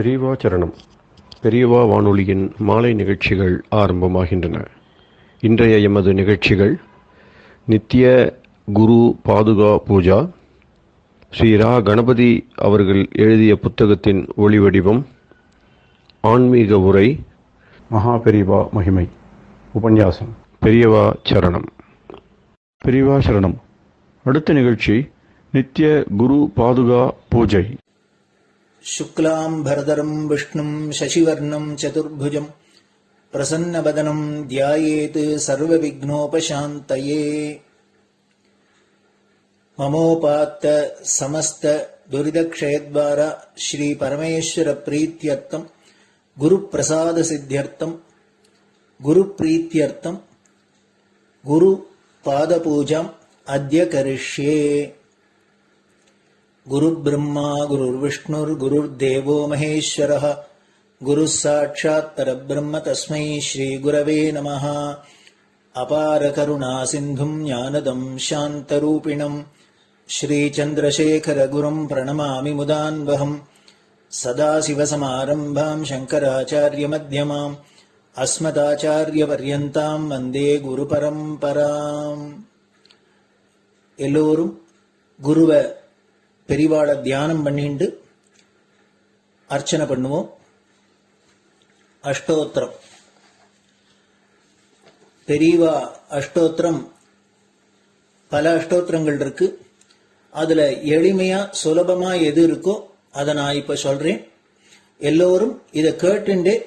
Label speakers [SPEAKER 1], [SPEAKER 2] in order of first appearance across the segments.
[SPEAKER 1] பெரியவா சரணம். பெரியவா வானொலியின் மாலை நிகழ்ச்சிகள் ஆரம்பமாகின்றன. இன்றைய எமது நிகழ்ச்சிகள் நித்திய குரு பாதுகா பூஜா, ஸ்ரீ ரா கணபதி அவர்கள் எழுதிய புத்தகத்தின் ஒளிவடிவம், ஆன்மீக உரை, மகா பெரியவா மகிமை, உபன்யாசம். பெரியவா சரணம். பெரியவா சரணம். அடுத்த நிகழ்ச்சி நித்திய குரு பாதுகா பூஜை.
[SPEAKER 2] शुक्लां भरदरं विष्णुं शशिवर्णं चतुर्भुजं प्रसन्नवदनं ध्यायेत् सर्वविघ्नोपशान्तये। ममोपात्त समस्त दुरितक्षयद्वारा श्री परमेश्वर प्रीत्यर्थं गुरुप्रसाद सिद्ध्यर्थं गुरुप्रीत्यर्थं गुरुपादपूजाम् अद्य करिष्ये। गुरुर्ब्रह्मा गुरुर्विष्णुर्गुरुर्देवो महेश्वरः गुरुः साक्षात् परब्रह्म तस्मै श्रीगुरवे नमः। अपारकरुणासिन्धुं ज्ञानदं शान्तरूपिणं श्रीचन्द्रशेखरगुरुं प्रणमामि मुदान्वहम्। सदाशिवसमारम्भां शङ्कराचार्यमध्यमाम् अस्मदाचार्यपर्यन्तां वन्दे गुरुपरम्पराम्. எல்லோரும் குருவை பெரிவாளை தியானம் பண்ணிண்டு அர்ச்சனை பண்ணுவோம். அஷ்டோத்திரம். பெரியவா அஷ்டோத்திரம் பல அஷ்டோத்திரங்கள் இருக்கு. அதுல எளிமையா சுலபமா எது இருக்கோ அதை நான் இப்ப சொல்றேன். எல்லோரும் இதை கேட்டுண்டே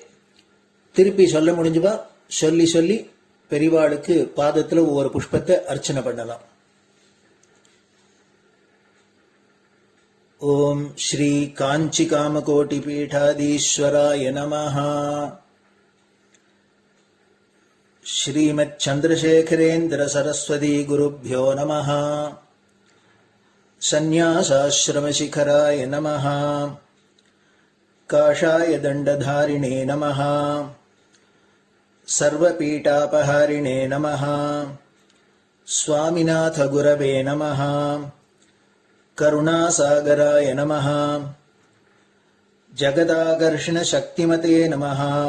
[SPEAKER 2] திருப்பி சொல்ல முடிஞ்சுவா சொல்லி சொல்லி பெரிவாளுக்கு பாதத்துல ஒவ்வொரு புஷ்பத்தை அர்ச்சனை பண்ணலாம். ओम श्री कांची कामकोटि पीठाधीश्वराय नमः. श्रीमत् चंद्रशेखरेन्द्र सरस्वती गुरुभ्यो नमः. संन्यासाश्रम शिखराय नमः. काषाय दंडधारिणे नमः. सर्वपीठापहारिणे नमः. स्वामिनाथ गुरवे नमः. करुणासागराय नमः. जगदाकर्षण शक्तिमते नमः.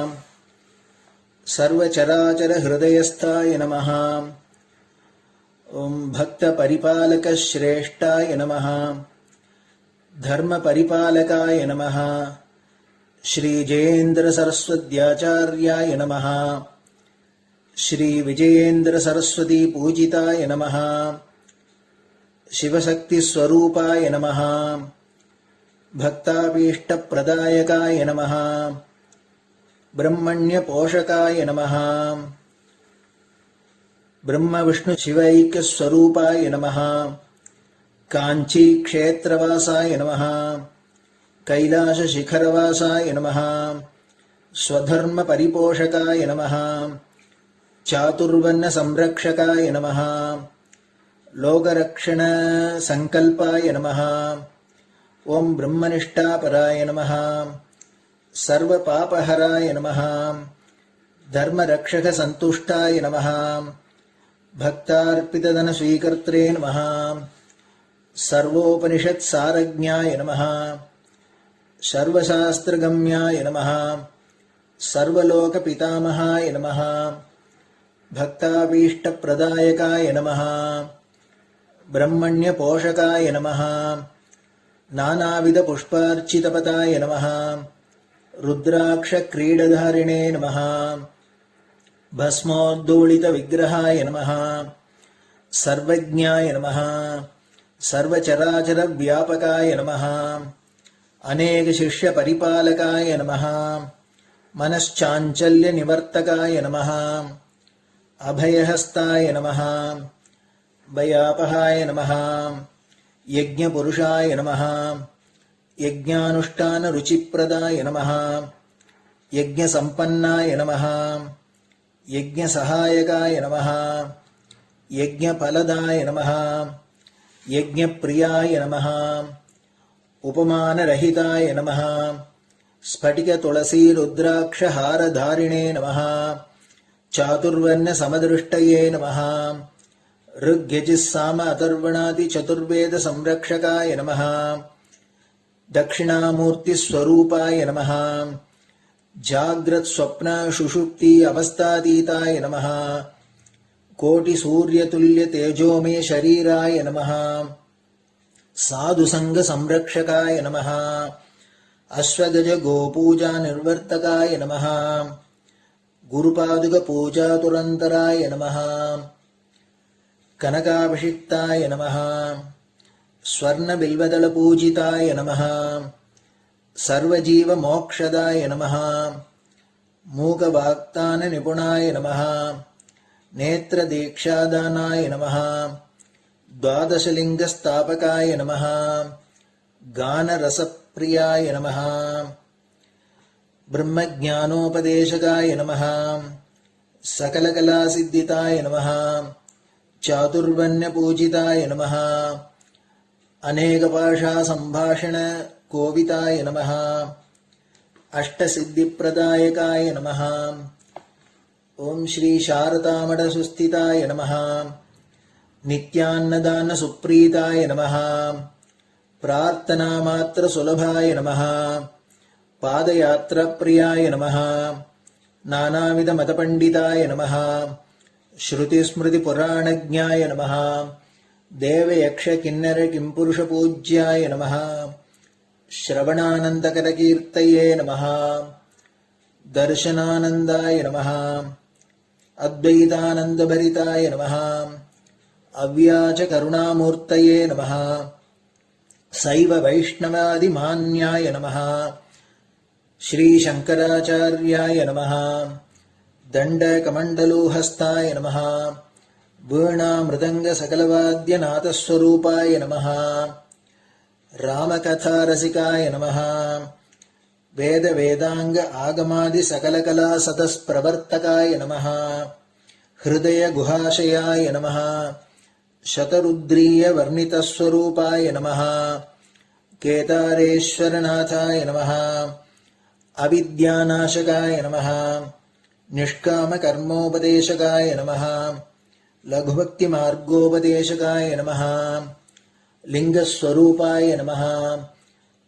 [SPEAKER 2] सर्वचराचर हृदयस्थाय नमः. ओम भक्त परिपालक श्रेष्ठाय नमः. धर्म परिपालकाय नमः. श्री जयेन्द्र सरस्वत्याचार्याय नमः. श्री विजयेन्द्र सरस्वती पूजिताय नमः. शिवशक्ति स्वरूपाय नमः. भक्ताभीष्ट प्रदायकाय नमः. ब्रह्मण्य पोषकाय नमः. ब्रह्म विष्णु शिवैक्य स्वरूपाय नमः. कांची क्षेत्रवासाय नमः. कैलाश शिखरवासाय नमः. स्वधर्म परिपोषकाय नमः. चातुर्वर्ण संरक्षकाय नमः. लोकरक्षण संकल्पाय नमः. ओम ब्रह्मनिष्ठापराय नमः. सर्वपापहराय नमः. धर्मरक्षक संतुष्टाय नमः. भक्तार्पितधन स्वीकर्त्रे नमः. सर्वोपनिषत् सारज्ञाय नमः. सर्वशास्त्रगम्याय नमः. सर्वलोक पितामहाय नमः. भक्ताभीष्ट प्रदायकाय नमः. ब्रह्मण्य पोषकाय नमः. नानाविध पुष्पार्चितपताय नमः. रुद्राक्ष क्रीडधारिणे नमः. भस्मोद्दोलित विग्रहाय नमः. सर्वज्ञाय नमः. सर्वचराचर व्यापकाय नमः. अनेक शिष्य परिपालकाय नमः. मनश्चाञ्चल्य निवर्तकाय नमः. अभयहस्ताय नमः. भयापहाय नमः. यज्ञपुरुषाय नमः. यज्ञानुष्ठान रुचिप्रदाय नमः. यज्ञसम्पन्नाय नमः. यज्ञसहायकाय नमः. यज्ञफलदाय नमः. यज्ञप्रियाय नमः. उपमानरहिताय नमः. स्फटिक तुलसी रुद्राक्ष हारधारिणे नमः. चातुर्वर्ण समदृष्टये नमः. ऋग्यजुस्साम अथर्वणादि चतुर्वेद संरक्षकाय नमः. दक्षिणामूर्तिस्वरूपाय नमः जाग्रत् स्वप्न सुषुप्ति अवस्थातीताय नमः कोटिसूर्यतुल्यतेजोमय शरीराय नमः साधुसङ्गसंरक्षकाय नमः अश्वगज गोपूजा निर्वर्तकाय नमः गुरुपादुकपूजातुरन्तराय नमः कनकाभिषिक्ताय नमः स्वर्णबिल्वदलपूजिताय नमः सर्वजीवमोक्षदाय नमः मूकवाक्ताननिपुणाय नमः नेत्रदीक्षादानाय नमः द्वादशलिङ्गस्थापकाय नमः गानरसप्रियाय नमः ब्रह्मज्ञानोपदेशकाय नमः सकलकलासिद्धिताय नमः चातुर्वर्ण्यपूजिताय नमः अनेकभाषासम्भाषण कोविताय नमः अष्टसिद्धिप्रदायकाय नमः ओम श्री शारदामठसुस्थिताय नमः नित्यान्नदानसुप्रीताय नमः प्रार्थनामात्रसुलभाय नमः पादयात्राप्रियाय नमः नानाविधमतपण्डिताय नमः श्रुतिस्मृतिपुराणज्ञाय नमः देवयक्षकिन्नरकिंपुरुषपूज्याय नमः श्रवणानन्दकरकीर्तये नमः दर्शनानन्दाय नमः अद्वैतानन्दभरिताय नमः अव्याजकरुणामूर्तये नमः शैव वैष्णवादिमान्याय नमः श्रीशङ्कराचार्याय नमः दण्डकमण्डलोहस्ताय नमः वीणामृदङ्गसकलवाद्यनाथस्वरूपाय नमः रामकथारसिकाय नमः वेदवेदाङ्ग आगमादिसकलकलासतस्प्रवर्तकाय नमः हृदयगुहाशयाय नमः शतरुद्रीयवर्णितस्वरूपाय नमः केदारेश्वरनाथाय नमः अविद्यानाशकाय नमः निष्कामकर्मोपदेशकाय नमः लघुभक्तिमार्गोपदेशकाय नमः लिङ्गस्वरूपाय नमः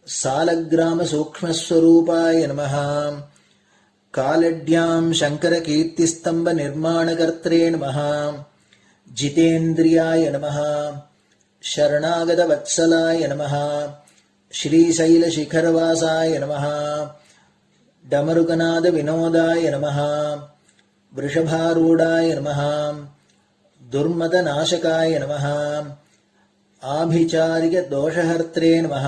[SPEAKER 2] सालग्रामसूक्ष्मस्वरूपाय नमः कालड्यां शङ्करकीर्तिस्तम्भनिर्माणकर्त्रे नमः जितेन्द्रियाय नमः शरणागतवत्सलाय नमः श्रीशैलशिखरवासाय नमः डमरुकनादविनोदाय नमः वृषभारूढाय नमः दुर्मदनाशकाय नमः आभिचारिकदोषहर्त्रे नमः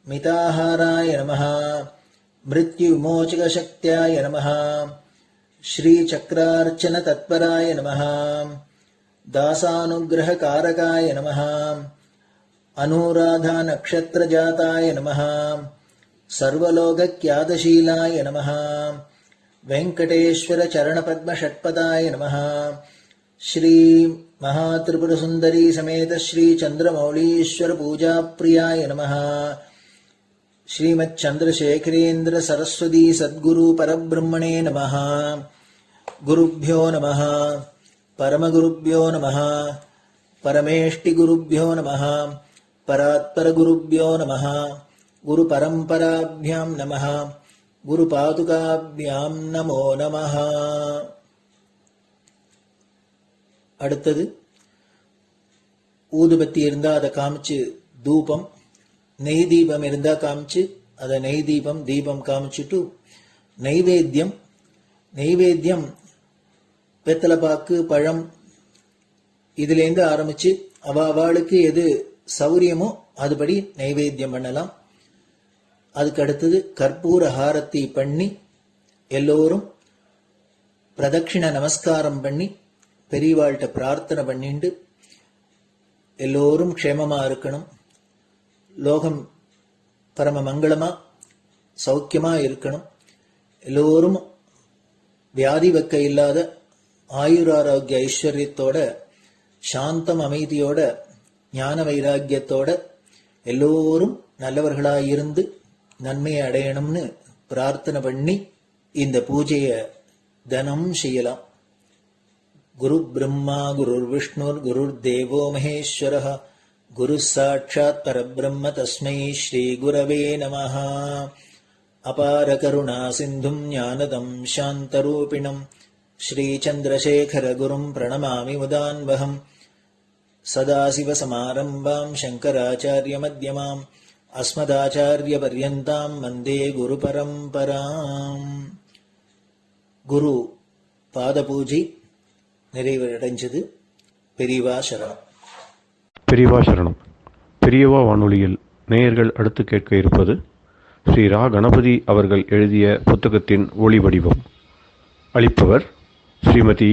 [SPEAKER 2] मिताहाराय नमः मृत्युविमोचकशक्त्याय नमः श्रीचक्रार्चनतत्पराय नमः दासानुग्रहकारकाय नमः अनुराधानक्षत्रजाताय नमः सर्वलोकख्यातशीलाय नमः वेङ्कटेश्वरचरणपद्मषट्पदाय नमः श्री महात्रिपुरसुन्दरी समेत श्री चन्द्रमौलीश्वर पूजाप्रियाय नमः श्रीमच्चन्द्रशेखरेन्द्र सरस्वती सद्गुरु परब्रह्मणे नमः गुरुभ्यो नमः परमगुरुभ्यो नमः परमेष्टिगुरुभ्यो नमः परात्परगुरुभ्यो नमः गुरुपरम्पराभ्यां नमः गुरुपादुकाभ्यां नमो नमः. அடுத்தது ஊதுபத்தி இருந்தா அதை காமிச்சு தூபம், நெய் தீபம் இருந்தா காமிச்சு அதை நெய் தீபம் தீபம் காமிச்சுட்டு நைவேத்தியம் வெத்தலைப்பாக்கு பழம் இதுலேருந்து ஆரம்பிச்சு அவளுக்கு எது சௌரியமோ அதுபடி நைவேத்தியம் பண்ணலாம். அதுக்கு அடுத்தது கற்பூர ஹாரத்தி பண்ணி எல்லோரும் பிரதட்சிண நமஸ்காரம் பண்ணி பெரியவாள்கிட்ட பிரார்த்தனை பண்ணிண்டு எல்லோரும் க்ஷேமமா இருக்கணும், லோகம் பரம மங்களமா சௌக்கியமா இருக்கணும், எல்லோரும் வியாதி வெக்க இல்லாத ஆயுராரோக்கிய ஐஸ்வர்யத்தோட சாந்தம் அமைதியோட ஞான வைராக்கியத்தோட எல்லோரும் நல்லவர்களாயிருந்து நன்மையை அடையணும்னு பிரார்த்தனை பண்ணி இந்த பூஜையை தினம் செய்யலாம். குரு பிரம்மா குருர் விஷ்ணுர் குருர் தேவோ மகேஸ்வரः குரு சாட்சாத் பரபிரம்ம தஸ்மை ஸ்ரீ குரவே நமஹ. அபார கருணா சிந்தும் ஞானதம் சாந்தரூபிணம் ஸ்ரீ சந்திரசேகர குரும் பிரணமாமி முதான்வகம். சதாசிவசமாரம்பாம் சங்கராச்சாரிய மத்யமாம் அஸ்மதாச்சாரிய பர்யந்தாம் வந்தே குரு பரம்பராம். குரு பாத பூஜை நிறைவடைஞ்சது. பெரியவா சரணம்.
[SPEAKER 1] பெரியவா சரணம். பெரியவா வானொலியில் நேயர்கள் அடுத்து கேட்க இருப்பது ஸ்ரீ ரா கணபதி அவர்கள் எழுதிய புத்தகத்தின் ஒளி வடிவம். அளிப்பவர் ஸ்ரீமதி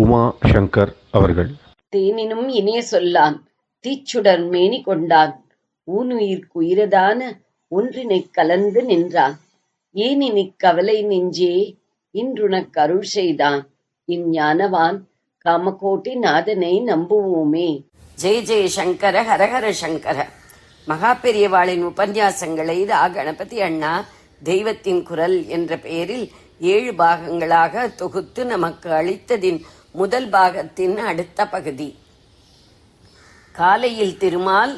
[SPEAKER 1] உமா சங்கர் அவர்கள்.
[SPEAKER 3] தேனினும் இனிய சொல்லான் தீச்சுடர் மேனி கொண்டான் ஊனுயிர்க்குயிரதான ஒன்றினைக் கலந்து நின்றான் ஏனினிக் கவலை நெஞ்சே இன்றுனக் அருள் செய்தான் இஞ்ஞானவான் காமகோட்டி நாதனை நம்புவோமே. ஜெய ஜெய சங்கர ஹரஹர சங்கர. மகா பெரியவாளின் உபன்யாசங்களை ரா கணபதி அண்ணா தெய்வத்தின் குரல் என்ற பெயரில் 7 பாகங்களாக தொகுத்து நமக்கு அளித்ததின் முதல் பாகத்தின் அடுத்த பகுதி. காலையில் திருமால்,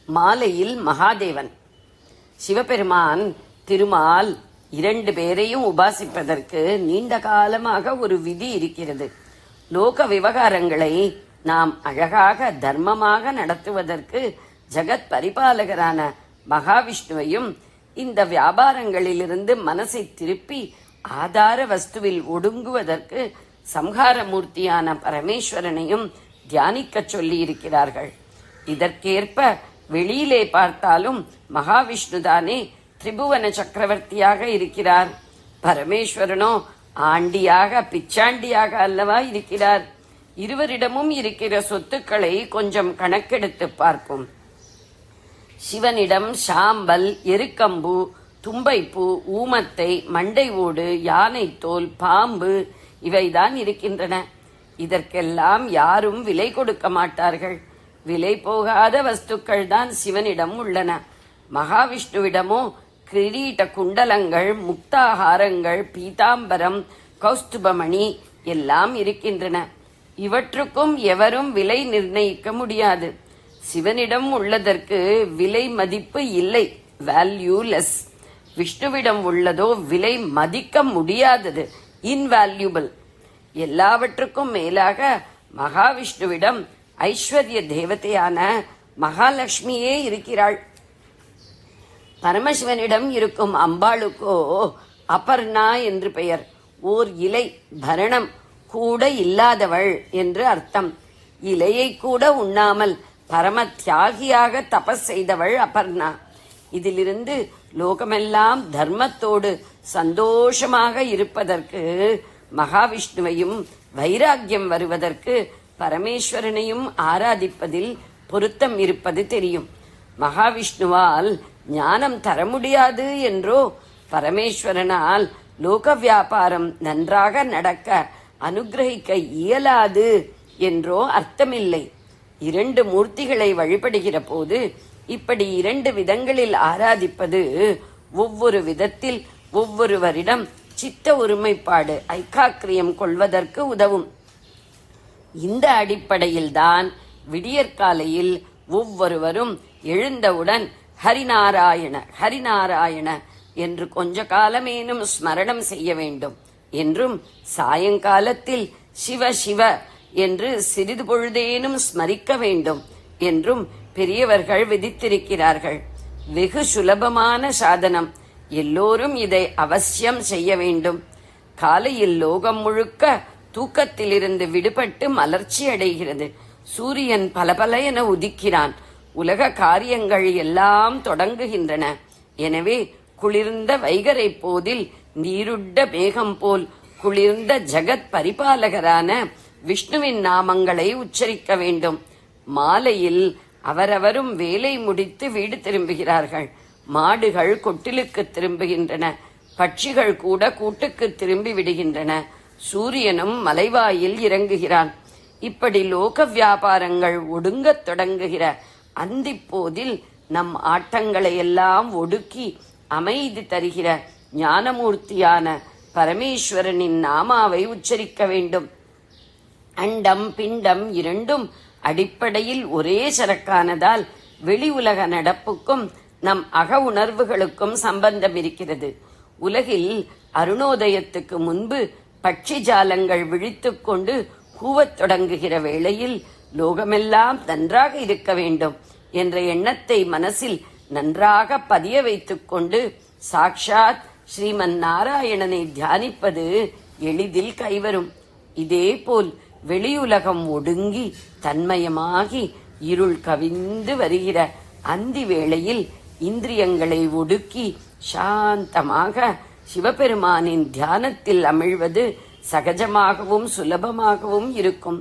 [SPEAKER 3] மாலையில் மகாதேவன். சிவபெருமான் திருமால் 2 பேரையும் உபாசிப்பதற்கு நீண்ட காலமாக ஒரு விதி இருக்கிறது. லோக விவகாரங்களை நாம் அழகாக தர்மமாக நடத்துவதற்கு ஜகத் பரிபாலகரான மகாவிஷ்ணுவையும் இந்த வியாபாரங்களிலிருந்து மனசை திருப்பி ஆதார வஸ்துவில் ஒடுங்குவதற்கு சம்ஹாரமூர்த்தியான பரமேஸ்வரனையும் தியானிக்கச் சொல்லி இருக்கிறார்கள். இதற்கேற்ப வெளியிலே பார்த்தாலும் மகாவிஷ்ணுதானே திரிபுவன சக்கரவர்த்தியாக இருக்கிறார். பரமேஸ்வரனோ ஆண்டியாக பிச்சாண்டியாக அல்லவா இருக்கிறார். இருவரிடமும் இருக்கிற சொத்துக்களை கொஞ்சம் கணக்கெடுத்து பார்ப்போம். சிவனிடம் சாம்பல், எருக்கம்பு, தும்பைப்பூ, ஊமத்தை, மண்டை ஓடு, யானை தோல், பாம்பு இவைதான் இருக்கின்றன. இதற்கெல்லாம் யாரும் விலை கொடுக்க மாட்டார்கள். விலை போகாத வஸ்துக்கள் தான் சிவனிடம் உள்ளன. மகாவிஷ்ணுவிடமோ கிரீட குண்டலங்கள், முக்தாகாரங்கள், பீதாம்பரம், கௌஸ்துபமணி எல்லாம் இருக்கின்றன. இவற்றுக்கும் எவரும் விலை நிர்ணயிக்க முடியாது. சிவனிடம் உள்ளதற்கு விலை மதிப்பு இல்லை, வேல்யூலெஸ். விஷ்ணுவிடம் உள்ளதோ விலை மதிக்க முடியாதது, இன்வேல்யூபிள். எல்லாவற்றுக்கும் மேலாக மகாவிஷ்ணுவிடம் ஐஸ்வர்ய தேவதையான மகாலட்சுமியே இருக்கிறாள். பரமசிவனிடம் இருக்கும் அம்பாளுக்கோ அபர்ணா என்று பெயர். ஓர் இலை, பரணம் கூட இல்லாதவள் என்று அர்த்தம். இலையை கூட உண்ணாமல் பரம தியாகியாக தபஸ் செய்தவள் அபர்ணா. இதிலிருந்து லோகமெல்லாம் தர்மத்தோடு சந்தோஷமாக இருப்பதற்கு மகாவிஷ்ணுவையும், வைராக்கியம் வருவதற்கு பரமேஸ்வரனையும் ஆராதிப்பதில் பொருத்தம் இருப்பது தெரியும். மகாவிஷ்ணுவால் ஞானம் தர முடியாது என்றோ, பரமேஸ்வரனால் லோக வியாபாரம் நன்றாக நடக்க அனுகிரகிக்க இயலாது என்றோ அர்த்தமில்லை. 2 மூர்த்திகளை வழிபடுகிற போது இப்படி 2 விதங்களில் ஆராதிப்பது ஒவ்வொரு விதத்தில் ஒவ்வொருவரிடம் சித்த ஒருமைப்பாடு, ஐக்காக்கிரியம் கொள்வதற்கு உதவும். இந்த அடிப்படையில்தான் விடியற்காலையில் ஒவ்வொருவரும் எழுந்தவுடன் ஹரிநாராயண ஹரிநாராயண என்று கொஞ்ச காலமேனும் ஸ்மரணம் செய்ய வேண்டும் என்றும், சாயங்காலத்தில் சிவ சிவ என்று சிறிது பொழுதேனும் ஸ்மரிக்க வேண்டும் என்றும் பெரியவர்கள் விதித்திருக்கிறார்கள். வெகு சுலபமான சாதனம். எல்லோரும் இதை அவசியம் செய்ய வேண்டும். காலையில் லோகம் முழுக்க தூக்கத்திலிருந்து விடுபட்டு மலர்ச்சி அடைகிறது. சூரியன் பலபல என உதிக்கிறான். உலக காரியங்கள் எல்லாம் தொடங்குகின்றன. எனவே குளிர்ந்த வைகரை போதில் நீருட்ட மேகம் போல் குளிர்ந்த ஜகத் பரிபாலகரான விஷ்ணுவின் நாமங்களை உச்சரிக்க வேண்டும். மாலையில் அவரவரும் வேலை முடித்து வீடு திரும்புகிறார்கள். மாடுகள் கொட்டிலுக்கு திரும்புகின்றன. பட்சிகள் கூட கூட்டுக்கு திரும்பி விடுகின்றன. சூரியனும் மலைவாயில் இறங்குகிறான். இப்படி லோக வியாபாரங்கள் ஒடுங்கத் தொடங்குகிற அந்திப்போதில் நம் ஆட்டங்களை எல்லாம் ஒடுக்கி அமைதி தருகிற ஞானமூர்த்தியான பரமேஸ்வரனின் நாமாவை உச்சரிக்க வேண்டும். அண்டம் பிண்டம் இரண்டும் அடிப்படையில் ஒரே சரக்கானதால் வெளி உலக நடப்புக்கும் நம் அக உணர்வுகளுக்கும் சம்பந்தம் இருக்கிறது. உலகில் அருணோதயத்துக்கு முன்பு பட்சி ஜாலங்கள் விழித்துக் கொண்டு கூவத் தொடங்குகிற வேளையில் லோகமெல்லாம் நன்றாக இருக்க வேண்டும் என்ற எண்ணத்தை மனசில் நன்றாக பதிய வைத்துக் கொண்டு சாக்ஷாத் ஸ்ரீமன் நாராயணனை தியானிப்பது எளிதில் கைவரும். இதேபோல் வெளியுலகம் ஒடுங்கி தன்மயமாகி இருள் கவிந்து வருகிற அந்தி வேளையில் இந்திரியங்களை ஒடுக்கி சாந்தமாக சிவபெருமானின் தியானத்தில் அமிழ்வது சகஜமாகவும் சுலபமாகவும் இருக்கும்.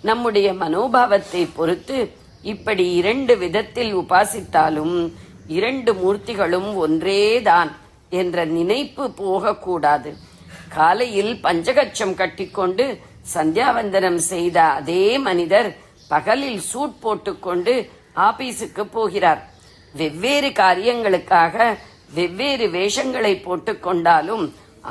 [SPEAKER 3] நம்முடைய மனோபாவத்தை பொறுத்து இப்படி 2 விதத்தில் உபாசித்தாலும் 2 மூர்த்திகளும் ஒன்றேதான் என்ற நினைப்பு போகக்கூடாது. காலையில் பஞ்சகச்சம் கட்டிக்கொண்டு சந்தியாவந்தனம் செய்த அதே மனிதர் பகலில் சூட் போட்டுக்கொண்டு ஆபீஸுக்கு போகிறார். வெவ்வேறு காரியங்களுக்காக வெவ்வேறு வேஷங்களை போட்டுக்கொண்டாலும்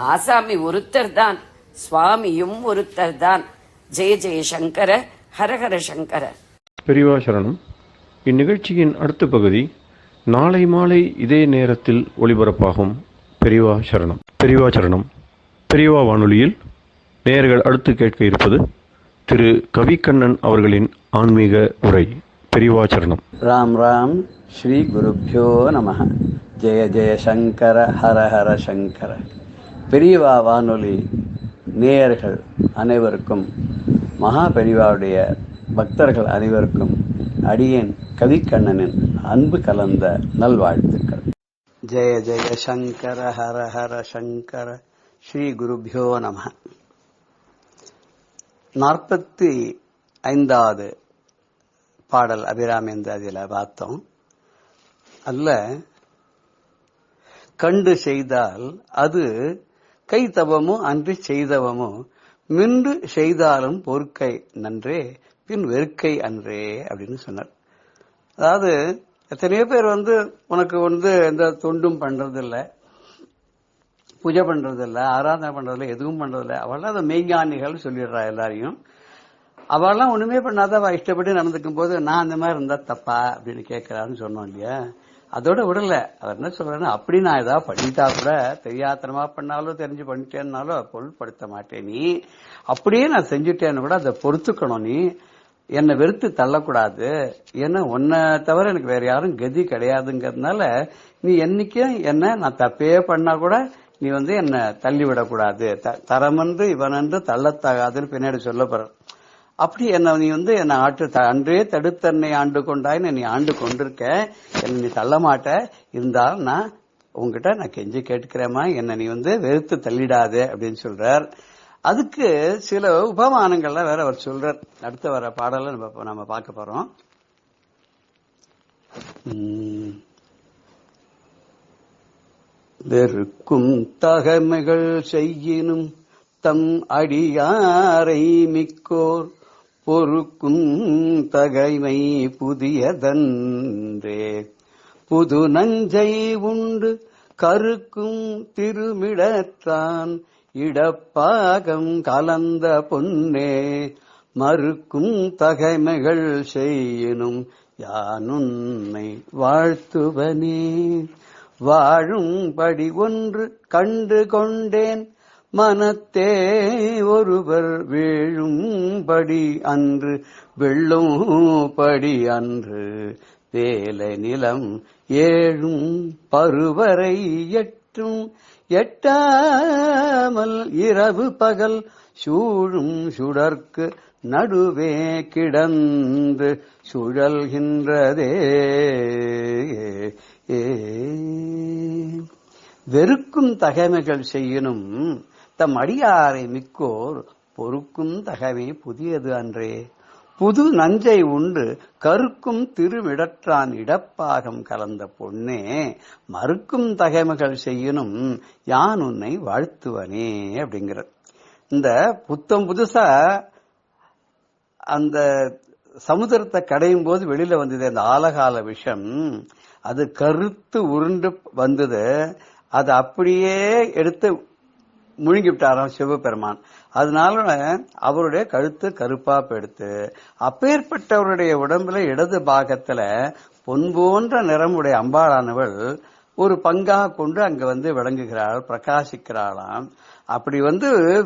[SPEAKER 3] ஆசாமி ஒருத்தர் தான், சுவாமியும் ஒருத்தர் தான். ஜெய ஜெய சங்கர, ஹரஹர சங்கர.
[SPEAKER 1] பெரியவா சரணம். இந்நிகழ்ச்சியின் அடுத்த பகுதி நாளை மாலை இதே நேரத்தில் ஒளிபரப்பாகும். பெரியவா சரணம். பெரியவா சரணம். பெரியவா வானொலியில் நேயர்கள் அடுத்து கேட்க இருப்பது திரு கவிக்கண்ணன் அவர்களின் ஆன்மீக உரை. பெரியவா சரணம்.
[SPEAKER 4] ராம் ராம். ஸ்ரீ குருப்யோ நமஹ. ஜெய ஜெய சங்கர, ஹர ஹர சங்கர. பெரியவா வானொலி நேயர்கள் அனைவருக்கும், மகா பெரியவாவுடைய பக்தர்கள் அனைவருக்கும் அடியேன் கவிக்கண்ணனின் அன்பு கலந்த நல்வாழ்த்துக்கள். ஜெய ஜெய சங்கர, ஹர ஹர சங்கர. ஸ்ரீ குருப்யோ நமஹ. 45வது பாடல் அபிராமேந்தாதியில பார்த்தோம். அல்ல கண்டு செய்தால் அது கை தவமோ அன்று செய்தவமோ, மின்று செய்தாலும் பொறுக்கை நன்றே பின் வெறுக்கை அன்றே அப்படின்னு சொன்னார். அதாவது எத்தனையோ பேர் உனக்கு எந்த தொண்டும் பண்றதில்ல, பூஜை பண்றதில்ல, ஆராதனை பண்றதில்ல, எதுவும் பண்றதில்ல. அவள்லாம் அதை மெய்ஞானிகள் சொல்லிடுறா எல்லாரையும். அவெல்லாம் ஒண்ணுமே பண்ணாத அவ இஷ்டப்பட்டு நடந்துக்கும் போது நான் அந்த மாதிரி இருந்தா தப்பா அப்படின்னு கேட்கிறான்னு சொன்னோம் இல்லையா? அதோட விடல. அவர் என்ன சொல்றேன்னா, அப்படி நான் ஏதாவது பண்ணிட்டா கூட, தெரியாத்தனமா பண்ணாலோ தெரிஞ்சு பண்ணிட்டேன்னாலோ பொருள்படுத்த மாட்டேன். நீ அப்படியே நான் செஞ்சுட்டேன்னு கூட அதை பொறுத்துக்கணும். நீ என்னை வெறுத்து தள்ளக்கூடாது. ஏன்னா உன்னை தவிர எனக்கு வேற யாரும் கதி கிடையாதுங்கிறதுனால நீ என்னைக்கும் என்ன நான் தப்பே பண்ணா கூட நீ என்னை தள்ளிவிடக்கூடாது. தரமன்று இவனன்று தள்ளத்தாகாதுன்னு பின்னாடி சொல்ல போற. அப்படி என்ன நீ என்னை அன்றே தடுத்தன்னை ஆண்டு கொண்டாயின்னு நீ ஆண்டு கொண்டிருக்க. என்ன நீ தள்ள மாட்ட. இருந்தாலும் நான் உங்ககிட்ட நான் கெஞ்சி கேட்டுக்கிறேமா, என்ன நீ வெறுத்து தள்ளிடாது அப்படின்னு சொல்றார். அதுக்கு சில உபமானங்கள்லாம் வேற அவர் சொல்றார். அடுத்த வர பாடல நம்ம பார்க்க போறோம். வெறுக்கும் தகமைகள் செய்யினும் தம் அடியாரை மிக்கோர் பொறுக்கும் தகைமை புதியதன்றே. புது நஞ்சை உண்டு கருக்கும் திருமிடற்றான் இடப்பாகம் கலந்த பொன்னே. மறுக்கும் தகைமைகள் செய்யினும் யானுன்னை வாழ்த்துவனே. வாழும்படி ஒன்று கண்டு கொண்டேன் மனத்தே ஒருவர் வீழும்படி அன்று வெள்ளும்படி அன்று. வேலை நிலம் ஏழும் பருவரை எட்டும் எட்டாமல் இரவு பகல் சூழும் சுடர்க்கு நடுவே கிடந்து சுழல்கின்றதே. வெறுக்கும் தகைமைகள் செய்யணும் தம் அடியாரை மிக்கோர் பொறுக்கும் தகைமை புதியது அன்றே. புது நஞ்சை உண்டு கருக்கும் திருவிடற்றான் இடப்பாகம் கலந்த பொன்னே. மறுக்கும் தகைமைகள் செய்யணும் யான் உன்னை வாழ்த்துவனே அப்படிங்கிற. இந்த புதுசா அந்த சமுதிரத்தை கடையும் போது வெளியில வந்தது அந்த ஆலகால விஷம். அது கருத்து உருண்டு வந்தது. அது அப்படியே எடுத்து முழுங்கி விட்டாராம் சிவபெருமான். அதனால அவருடைய கழுத்து கருப்பா பெடுத்து அப்பேற்பட்டவருடைய உடம்புல இடது பாகத்துல பொன் போன்ற நிறமுடைய அம்பாளானவள் ஒரு பங்காக கொண்டு அங்க விளங்குகிறாள், பிரகாசிக்கிறாளாம். அப்படி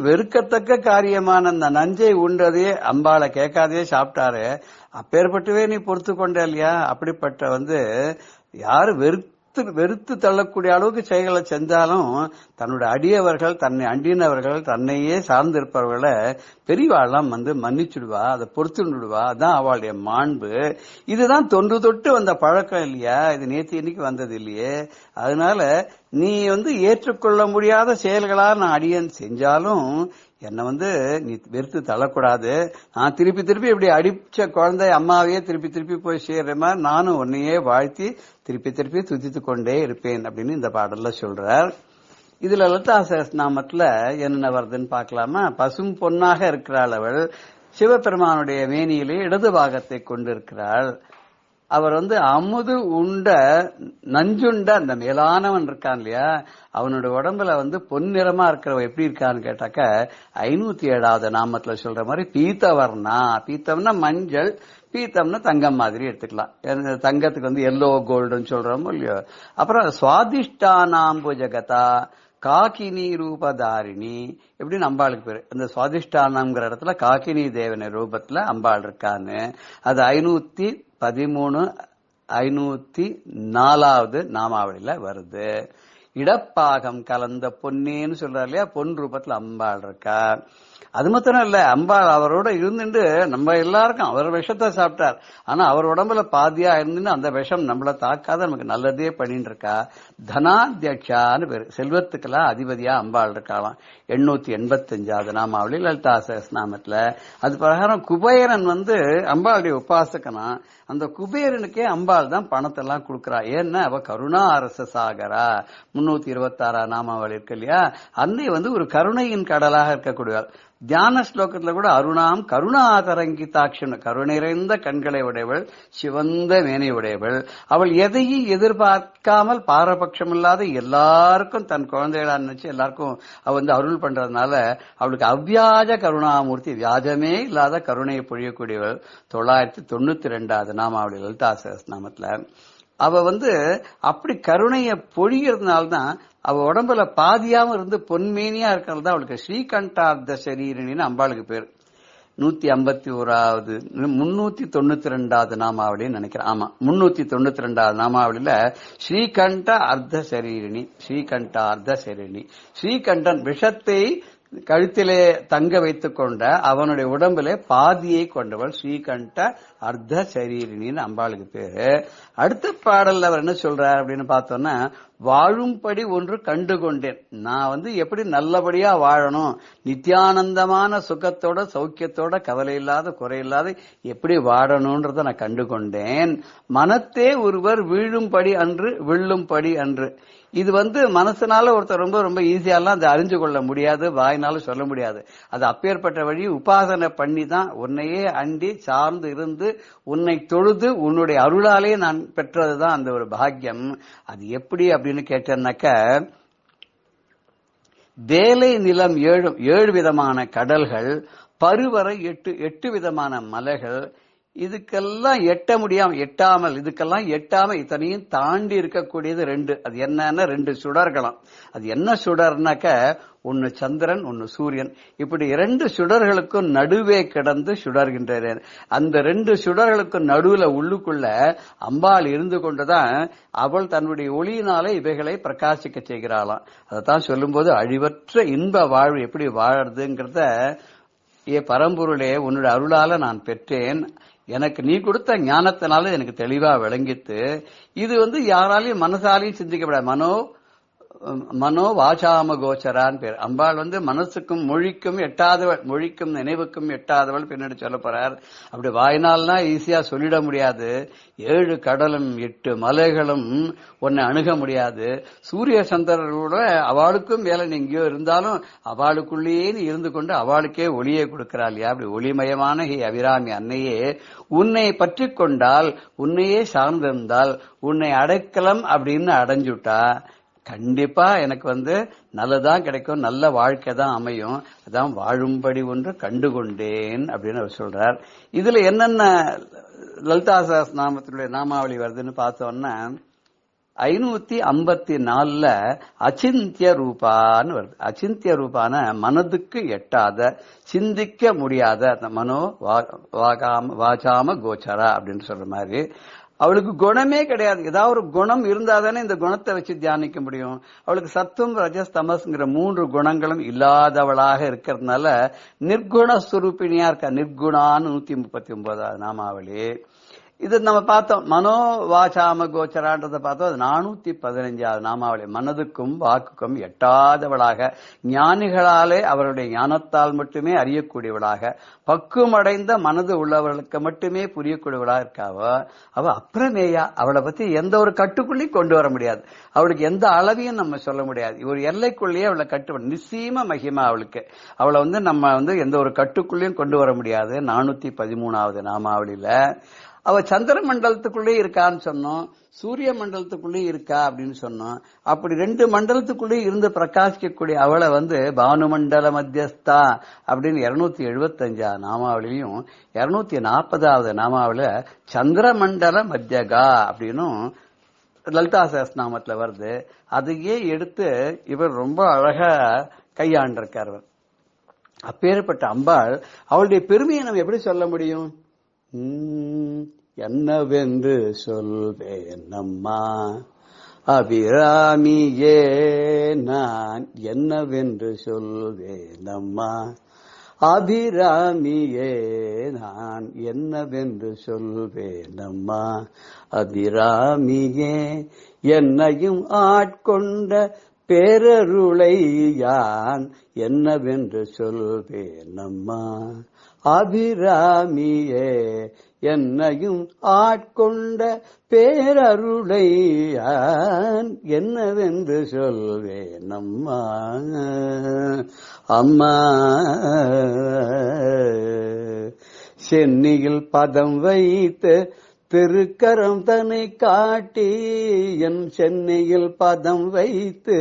[SPEAKER 4] வெறுக்கத்தக்க காரியமான அந்த நஞ்சை உண்டதே அம்பாளை கேட்காதே சாப்பிட்டாரு. அப்பேற்பட்டவே நீ பொறுத்து கொண்ட இல்லையா? அப்படிப்பட்ட யாரு வெறுத்து தள்ளக்கூடிய அளவுக்கு செயல்களை செஞ்சாலும் தன்னுடைய அடியவர்கள், தன்னை அண்டினவர்கள், தன்னையே சார்ந்திருப்பவர்களை பெரியவாள்லாம் மன்னிச்சுடுவா, அதை பொறுத்துடுவா. அதான் அவளுடைய மாண்பு. இதுதான் தொன்று தொட்டு வந்த பழக்கம் இல்லையா? இது நேற்று இன்னைக்கு வந்தது இல்லையே. அதனால நீ ஏற்றுக்கொள்ள முடியாத செயல்களா நான் அடியன் செஞ்சாலும் என்ன நீ வெறுத்து தள்ளக்கூடாது. நான் திருப்பி திருப்பி இப்படி அடிச்ச குழந்தை அம்மாவையே திருப்பி திருப்பி போய் சேர்ற மாதிரி நானும் உன்னையே வாழ்த்தி திருப்பி திருப்பி துதித்து கொண்டே இருப்பேன் அப்படின்னு இந்த பாடல்ல சொல்றார். இதுல லலிதா சஹஸ்ரநாமத்துல என்ன வருதுன்னு பாக்கலாமா? பசும் பொன்னாக இருக்கிறாள் அவள். சிவபெருமானுடைய மேனியிலே இடது பாகத்தை கொண்டிருக்கிறாள். அவர் அமுது உண்ட நஞ்சுண்ட அந்த மேலானவன் இருக்கான் இல்லையா, அவனுடைய உடம்புல பொன்னிறமா இருக்கிறவ எப்படி இருக்கான்னு கேட்டாக்க 507வது நாமத்துல சொல்ற மாதிரி பீத்தவர்ணா. பீத்தம்னா மஞ்சள், பீத்தம்னா தங்கம் மாதிரி எடுத்துக்கலாம். தங்கத்துக்கு எல்லோ கோல்டுன்னு சொல்றோமோ இல்லையோ. அப்புறம் சுவாதிஷ்டானாம்புஜகதா காக்கினி ரூபதாரிணி எப்படின்னு அம்பாளுக்கு பேரு. அந்த சுவாதிஷ்டானம்ங்கிற இடத்துல காக்கினி தேவன ரூபத்துல அம்பாள் இருக்கான்னு. அது 513 504வது நாமாவளியில வருது. இடப்பாகம் கலந்த பொன்னேன்னு சொல்றாரு இல்லையா, பொன் ரூபத்துல அம்பாள் இருக்கா. அது மாத்திரம் இல்ல, அம்பாள் அவரோட இருந்துட்டு நம்ம எல்லாருக்கும் அவர் விஷத்தை சாப்பிட்டார். ஆனா அவர் உடம்புல பாதியா இருந்துட்டு அந்த விஷம் நம்மள தாக்காத நமக்கு நல்லதே பண்ணிட்டு இருக்கா. தனாத்தியக்ஷான்னு பேரு. செல்வத்துக்கெல்லாம் அதிபதியா அம்பாள் இருக்காளாம். 885வது நாமாவளி லலிதா சஹஸ்ரநாமத்துல. அது பிரகாரம் குபேரன் அம்பாளுடைய உபாசகனா. அந்த குபேரனுக்கே அம்பாள் தான் பணத்தை எல்லாம் கொடுக்கறா. ஏன்னா அவ கருணா அரச சாகரா. 326 நாமாவளி இருக்கு இல்லையா, அன்னை ஒரு கருணையின் கடலாக இருக்கக்கூடியவள். தியான ஸ்லோகத்துல கூட அருணாம் கருணாதரங்கிதாட்சன், கருணைறைந்த கண்களை உடையவள், சிவந்த மேனை உடையவள். அவள் எதையும் எதிர்பார்க்காமல் பாரபட்சம் இல்லாத எல்லாருக்கும் தன் குழந்தைகளா நினைச்சு எல்லாருக்கும் அவ அருள் பண்றதுனால அவளுக்கு அவ்வியாஜ கருணாமூர்த்தி, வியாஜமே இல்லாத கருணையை பொழியக்கூடியவள். 992வது நாமாவளி லலிதா சஹஸ்ரநாமத்துல அவ அப்படி கருணைய பொழிகிறதுனால்தான் அவ உடம்புல பாதியாம இருந்து பொன்மேனியா இருக்கிறது தான் அவளுக்கு ஸ்ரீகண்டார்த்த சரீரணின்னு அம்பாளுக்கு பேர். 151வது 392வது நாமாவளின்னு நினைக்கிறேன். ஆமா, 392வது நாமாவளியில ஸ்ரீகண்ட அர்த்த சரீரணி, ஸ்ரீகண்ட அர்த்த சரீரணி. ஸ்ரீகண்டன் விஷத்தை கழுத்திலே தங்க வைத்துக் கொண்ட அவனுடைய உடம்பிலே பாதியை கொண்டவள் ஸ்ரீகண்ட அர்த்த சரீரினின்னு அம்பாளுக்கு பேரு. அடுத்த பாடல்ல அவர் என்ன சொல்றார் அப்படின்னு பார்த்தோம்னா, வாழும்படி ஒன்று கண்டு கொண்டேன். நான் எப்படி நல்லபடியா வாழணும், நித்தியானந்தமான சுகத்தோட சௌக்கியத்தோட கவலை இல்லாத குறையில்லாத எப்படி வாழணும்ன்றத நான் கண்டு கொண்டேன். மனத்தே ஒருவர் வீழும்படி அன்று விழும்படி அன்று. இது மனசுனால ஒருத்தர் ரொம்ப ரொம்ப ஈஸியாலாம் அதை அறிஞ்சு கொள்ள முடியாது, வாயினாலும் சொல்ல முடியாது. அது அப்பேற்பட்ட வழி உபாசனை பண்ணி தான் உன்னையே அண்டி சார்ந்து இருந்து உன்னை தொழுது உன்னுடைய அருளாலே நான் பெற்றதுதான் அந்த ஒரு பாக்கியம். அது எப்படி அப்படின்னு கேட்டேன்னாக்க, வேலை நிலம் 7 விதமான கடல்கள், பருவரை 8 விதமான மலைகள், இதுக்கெல்லாம் எட்டாமல் இதுக்கெல்லாம் எட்டாம இத்தனையும் தாண்டி இருக்கக்கூடியது 2. அது என்னன்னா 2 சுடர்களாம். அது என்ன சுடர்னாக்க, ஒன்னு சந்திரன், ஒன்னு சூரியன். இப்படி 2 சுடர்களுக்கும் நடுவே கிடந்து சுடர்கின்றனர். அந்த 2 சுடர்களுக்கும் நடுவுல உள்ளுக்குள்ள அம்பாள் இருந்து கொண்டுதான் அவள் தன்னுடைய ஒளியினாலே இவைகளை பிரகாசிக்க செய்கிறாளாம். அதைத்தான் சொல்லும்போது அழிவற்ற இன்ப வாழ்வு எப்படி வாழறதுங்கிறத, பரம்பொருளே உன்னுடைய அருளால நான் பெற்றேன், எனக்கு நீ கொடுத்த ஞானத்தினால எனக்கு தெளிவா விளங்கித்து. இது யாராலையும் மனசாலையும் சிந்திக்கப்படாது. மனோ வாசாம கோச்சரான்னு பேர். அம்பாள் மனசுக்கும் மொழிக்கும் எட்டாதவள், மொழிக்கும் நினைவுக்கும் எட்டாதவள் பின்னாடி சொல்ல போறார். அப்படி வாயினால்னா ஈஸியா சொல்லிட முடியாது. 7 கடலும் 8 மலைகளும் உன்னை அணுக முடியாது. சூரிய சந்திரர்களோட அவளுக்கும் வேலை எங்கேயோ இருந்தாலும் அவளுக்குள்ளேயே நீ இருந்து கொண்டு அவளுக்கே ஒளியை கொடுக்கிறாள். அப்படி ஒளிமயமான ஹே அபிராமி அன்னையே, உன்னை பற்றி கொண்டால், உன்னையே சார்ந்திருந்தால், உன்னை அடைக்கலம் அப்படின்னு அடைஞ்சுட்டா கண்டிப்பா எனக்கு நல்லதான் கிடைக்கும், நல்ல வாழ்க்கை தான் அமையும், அதான் வாழும்படி ஒன்று கண்டுகொண்டேன் அப்படின்னு அவர் சொல்றார். இதுல என்னென்ன லலிதா சஹஸ்ரநாமத்தினுடைய நாமாவளி வருதுன்னு பார்த்தோம்னா 554 அச்சிந்திய ரூபான்னு வருது. அச்சிந்திய ரூபான மனதுக்கு எட்டாத, சிந்திக்க முடியாத, மனோ வாசாம கோச்சரா அப்படின்னு சொல்ற மாதிரி அவளுக்கு குணமே கிடையாது. ஏதாவது ஒரு குணம் இருந்தாதானே இந்த குணத்தை வச்சு தியானிக்க முடியும். அவளுக்கு சத்துவம் ரஜஸ் தமஸ்ங்கிற 3 குணங்களும் இல்லாதவளாக இருக்கிறதுனால நிர்குண ஸ்வரூபிணியா இருக்கா. நிர்குணான்னு 139 நாமாவளி. இது நம்ம பார்த்தோம். மனோ வாசாம கோச்சரான்றதை பார்த்தோம். அது 415 நாமாவளி. மனதுக்கும் வாக்குக்கும் எட்டாதவளாக, ஞானிகளாலே அவருடைய ஞானத்தால் மட்டுமே அறியக்கூடியவளாக, பக்குவமடைந்த மனது உள்ளவர்களுக்கு மட்டுமே புரியக்கூடியவளாக இருக்காவ. அவ அப்புறமேயா. அவளை பத்தி எந்த ஒரு கட்டுக்குள்ளையும் கொண்டு வர முடியாது. அவளுக்கு எந்த அளவையும் நம்ம சொல்ல முடியாது. ஒரு எல்லைக்குள்ளேயே அவளை கட்டு நிச்சயமா மகிமா அவளுக்கு. அவளை நம்ம எந்த ஒரு கட்டுக்குள்ளேயும் கொண்டு வர முடியாது. 413 நாமாவளியில அவ சந்திர மண்டலத்துக்குள்ளே இருக்கான்னு சொன்னோம், சூரிய மண்டலத்துக்குள்ளே இருக்கா அப்படின்னு சொன்னோம். அப்படி 2 மண்டலத்துக்குள்ளே இருந்து பிரகாசிக்கக்கூடிய அவளை பானுமண்டல மத்தியஸ்தா அப்படின்னு 275 நாமாவளியும் 240 நாமாவளியில சந்திரமண்டல மத்தியகா அப்படின்னும் லலிதா சஹஸ்ரநாமத்துல வருது. அதையே எடுத்து இவர் ரொம்ப அழகா கையாண்டிருக்கார். அப்பேற்பட்ட அம்பாள் அவளுடைய பெருமையை நம்ம எப்படி சொல்ல முடியும்? என்னவென்று சொல்வேன் அம்மா அபிராமியே, நான் என்னவென்று சொல்வேன் அம்மா அபிராமியே, நான் என்னவென்று சொல்வேன் அம்மா அபிராமியே, என்னையும் ஆட்கொண்ட பேரருளை யான் என்னவென்று சொல்வேன் அம்மா அபிராமியே, என்னையும் ஆட்கொண்ட பேரருளை யான் என்னவென்று சொல்வேன் அம்மா அம்மா. சென்னியில் பதம் வைத்து திருக்கரம் தன்னை காட்டி, என் சென்னையில் பதம் வைத்து